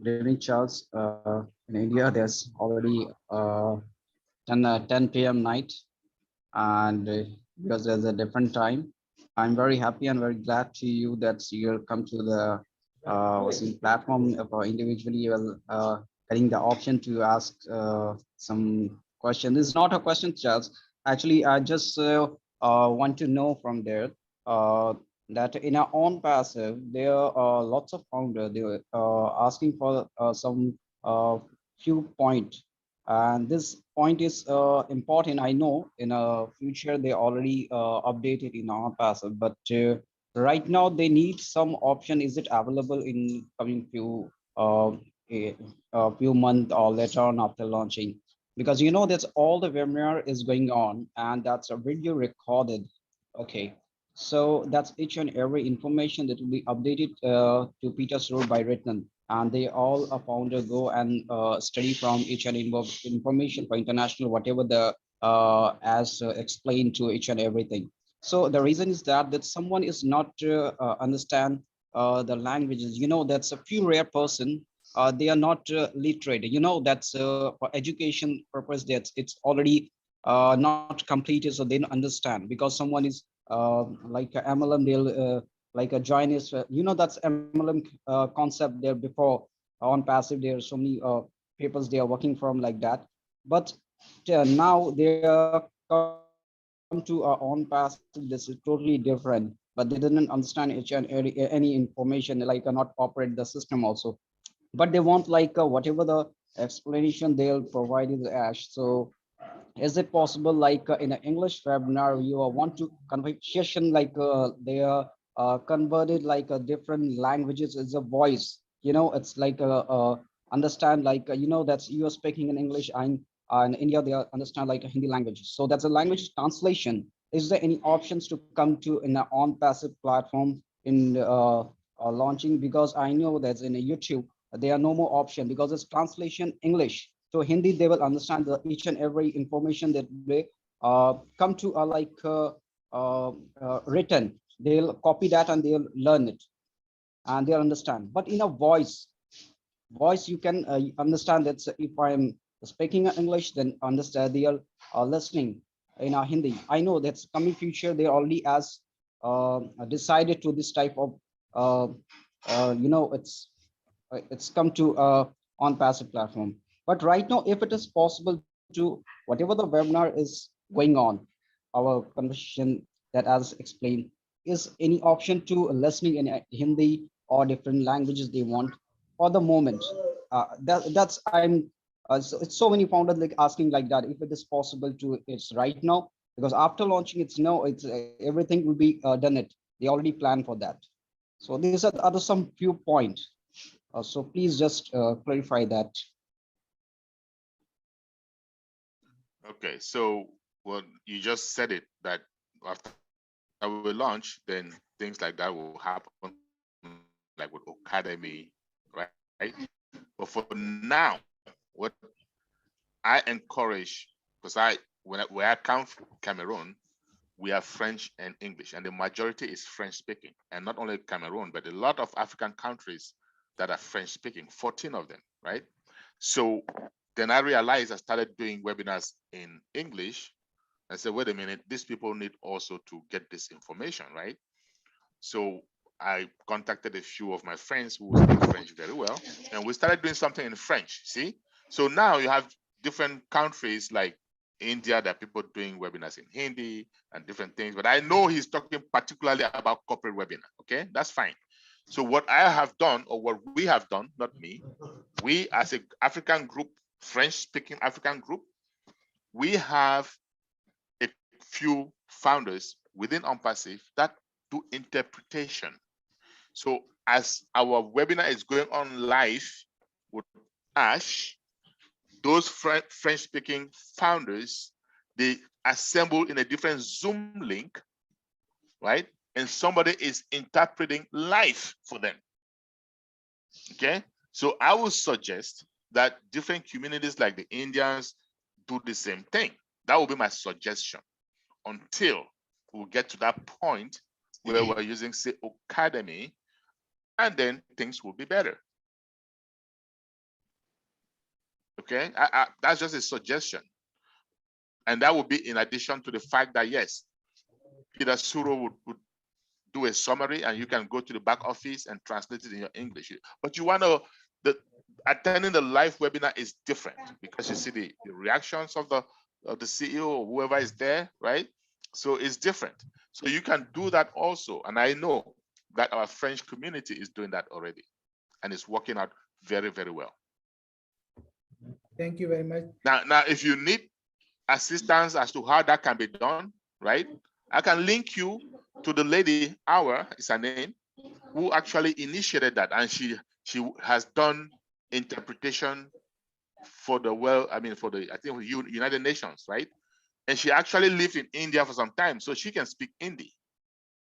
good evening, Charles. In India, there's already 10 p.m. night, and because there's a different time, I'm very happy and very glad to you that you'll come to the Waseem platform for individually getting the option to ask some question. This is not a question, Charles. Actually, I just want to know from there that in our OnPassive, there are lots of founders. They are asking for some few points, and this point is important. I know in a future they already updated in OnPassive, but Right now, they need some option. Is it available in coming a, a few months or later on after launching? Because that's all the webinar is going on, and that's a video recorded. Okay, so that's each and every information that will be updated to Peter's Road by written, and they all a founder go and study from each and information for international whatever the as explained to each and everything. So the reason is that someone is not understand the languages. That's a few rare person. They are not literate. That's for education purpose. That's it's already not completed, so they don't understand. Because someone is like a MLM, they'll like a join is. That's MLM concept there before on passive. There are so many papers they are working from like that, but now they are come to on passive. This is totally different, but they didn't understand any information, like not operate the system also. But they want like whatever the explanation they'll provide is ash. So is it possible like in an English webinar you want to conversation like they are converted like different languages as a voice? It's like understand like that's you are speaking in English. I'm in India, they understand like a Hindi language. So that's a language translation. Is there any options to come to in an on passive platform in launching? Because I know that's in a YouTube there are no more option because it's translation English. So Hindi, they will understand each and every information that they come to written. They'll copy that and they'll learn it and they'll understand. But in a voice you can understand that if I'm speaking English, then understand they are listening in a Hindi. I know that's coming future. They already as decided to this type of uh, it's come to on passive platform. But right now, if it is possible to whatever the webinar is going on, our conversation that as explained, is any option to listening in Hindi or different languages they want for the moment? That's I'm so it's so many founders like asking like that if it is possible to it's right now, because after launching it's no it's everything will be done it. They already plan for that. So these are other some few points. So please just clarify that. Okay, so well, you just said it that after we launch, then things like that will happen, like with Academy, right? But for now, what I encourage, because where I come from, Cameroon, we have French and English, and the majority is French speaking, and not only Cameroon, but a lot of African countries that are French speaking, 14 of them, right? So then I realized I started doing webinars in English. I said, wait a minute, these people need also to get this information, right? So I contacted a few of my friends who speak French very well, and we started doing something in French, see? So now you have different countries like India that people doing webinars in Hindi and different things, but I know he's talking particularly about corporate webinar, okay? That's fine. So what I have done, or what we have done, not me, we as an African group, French-speaking African group, we have a few founders within OnPassive that do interpretation. So as our webinar is going on live with Ash, those French-speaking founders, they assemble in a different Zoom link, right? And somebody is interpreting live for them, okay? So I would suggest that different communities like the Indians do the same thing. That would be my suggestion until we get to that point where we're using, say, Academy, and then things will be better. Okay, that's just a suggestion. And that would be in addition to the fact that, yes, Peter Suro would do a summary and you can go to the back office and translate it in your English. But you want to, attending the live webinar is different because you see the reactions of the CEO or whoever is there, right? So it's different. So you can do that also. And I know that our French community is doing that already. And it's working out very, very well. Thank you very much. Now, if you need assistance as to how that can be done, right? I can link you to the lady, Anwar is her name, who actually initiated that, and she has done interpretation for the I think United Nations, right? And she actually lived in India for some time, so she can speak Hindi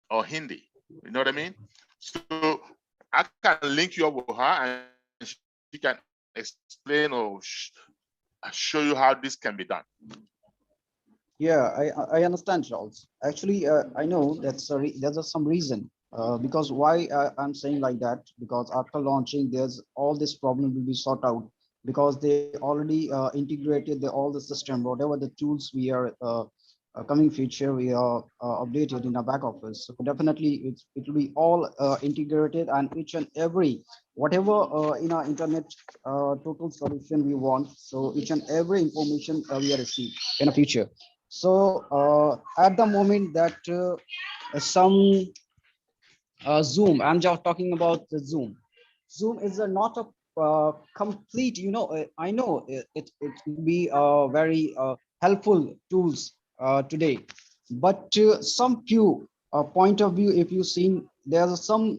or Hindi. You know what I mean? So I can link you up with her, and she can explain or show you how this can be done. Yeah, I understand, Charles. Actually, I know there's some reason because why I'm saying like that, because after launching, there's all this problem will be sorted out because they already integrated all the system, whatever the tools we are coming future we are updated in our back office. So definitely it will be all integrated, and each and every whatever in our internet total solution we want. So each and every information we are receive in the future. So at the moment that some Zoom, I'm just talking about the Zoom. Zoom is not a complete, I know it will be very helpful tools today, but some few point of view, if you seen, there's some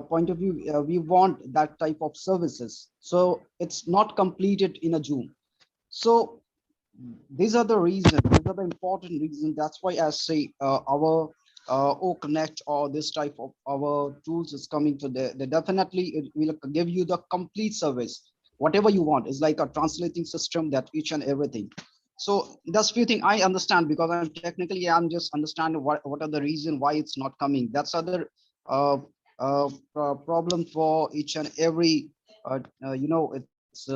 point of view, we want that type of services. So it's not completed in a Zoom. So these are the reasons, these are the important reasons. That's why I say our connect or this type of our tools is coming to the definitely it will give you the complete service. Whatever you want is like a translating system that each and everything. So that's few thing I understand because I'm just understanding what are the reason why it's not coming. That's other problem for each and every it's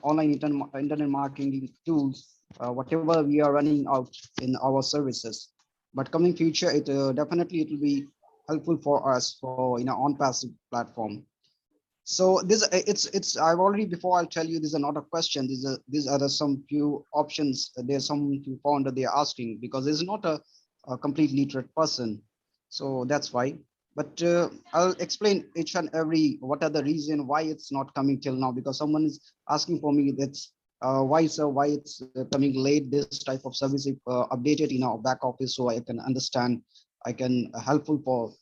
online internet marketing tools, whatever we are running out in our services. But coming future, it definitely it will be helpful for us for OnPassive platform. So this it's I've already before I'll tell you these are not a question. These are some few options. There's some few founder they are asking because there's not a complete literate person. So that's why. But I'll explain each and every what are the reason why it's not coming till now, because someone is asking for me that's why sir, why it's coming late, this type of service if updated in our back office so I can understand, I can helpful for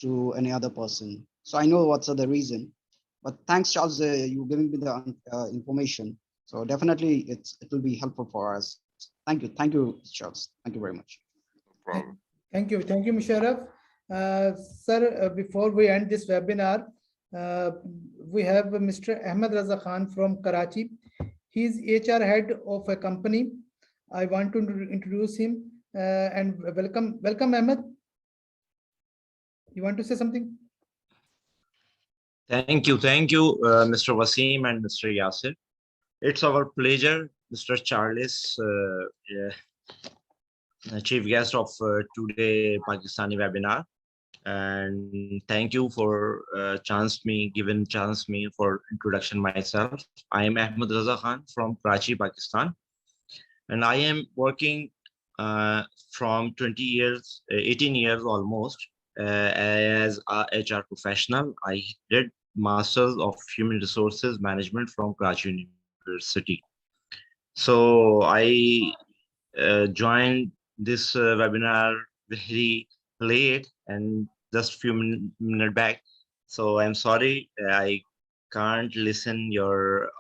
to any other person. So I know what's the reason. But thanks, Charles, you giving me the information. So definitely it will be helpful for us. Thank you, Charles. Thank you very much. No problem. Thank you, Musharraf. Sir, before we end this webinar, we have Mr. Ahmed Raza Khan from Karachi. He's HR head of a company. I want to introduce him and welcome, Ahmed. You want to say something? Thank you, Mr. Waseem and Mr. Yasir. It's our pleasure, Mr. Charles, chief guest of today Pakistani webinar, and thank you for given chance me for introduction myself. I am Ahmed Raza Khan from Karachi, Pakistan, and I am working from 18 years almost as a HR professional. I did Masters of Human Resources Management from Karachi University. So I joined this webinar very late and just few minutes back. So I'm sorry I can't listen your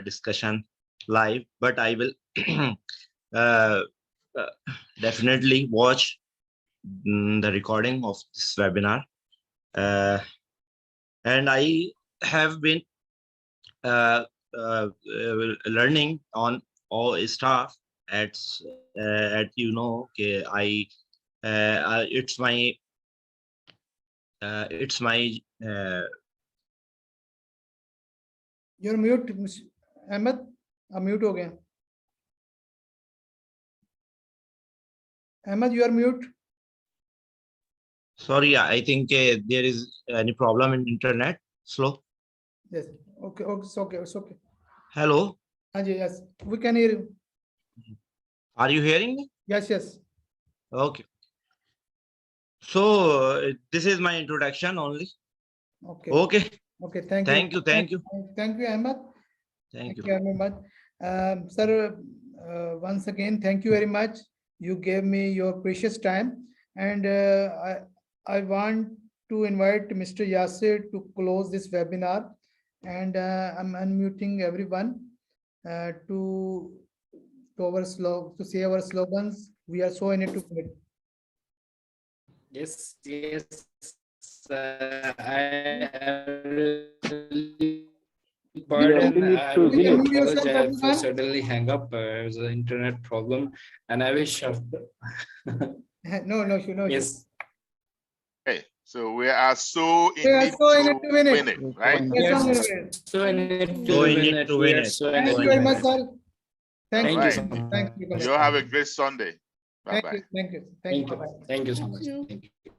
discussion live, but I will definitely watch the recording of this webinar. And I have been learning on all stuff at it's my You're mute, Ahmed. Mute हो गया. Ahmed, you are mute. Sorry, I think there is any problem in internet. Slow. Yes. Okay. It's okay. Hello. Yes. We can hear you. Are you hearing me? Yes. Okay. So this is my introduction only. Okay. Thank you. Thank you, Ahmed. Thank you very much. Sir, once again, thank you very much. You gave me your precious time, and I want to invite Mr. Yasir to close this webinar, and I'm unmuting everyone to say our slogans. We are so in it to win it. Yes, yes. I pardon. Zin it I to really Zin it. Unmute yourself, apologize for everyone. suddenly hang up. It was an internet problem, and I wish after. No issue, no issue. Yes. Okay, so we are so We in are it so in to it to win it. win it, right? Yes, Yes. sir. So in it So in win it it. to We win are it. so in Thank it you to very win much, it. sir. Thank Thank you. you Right. so much. Thank you. You have a great Sunday. Thank Bye-bye. you. Thank you. Thank you. Bye-bye. Thank you so much. Thank you.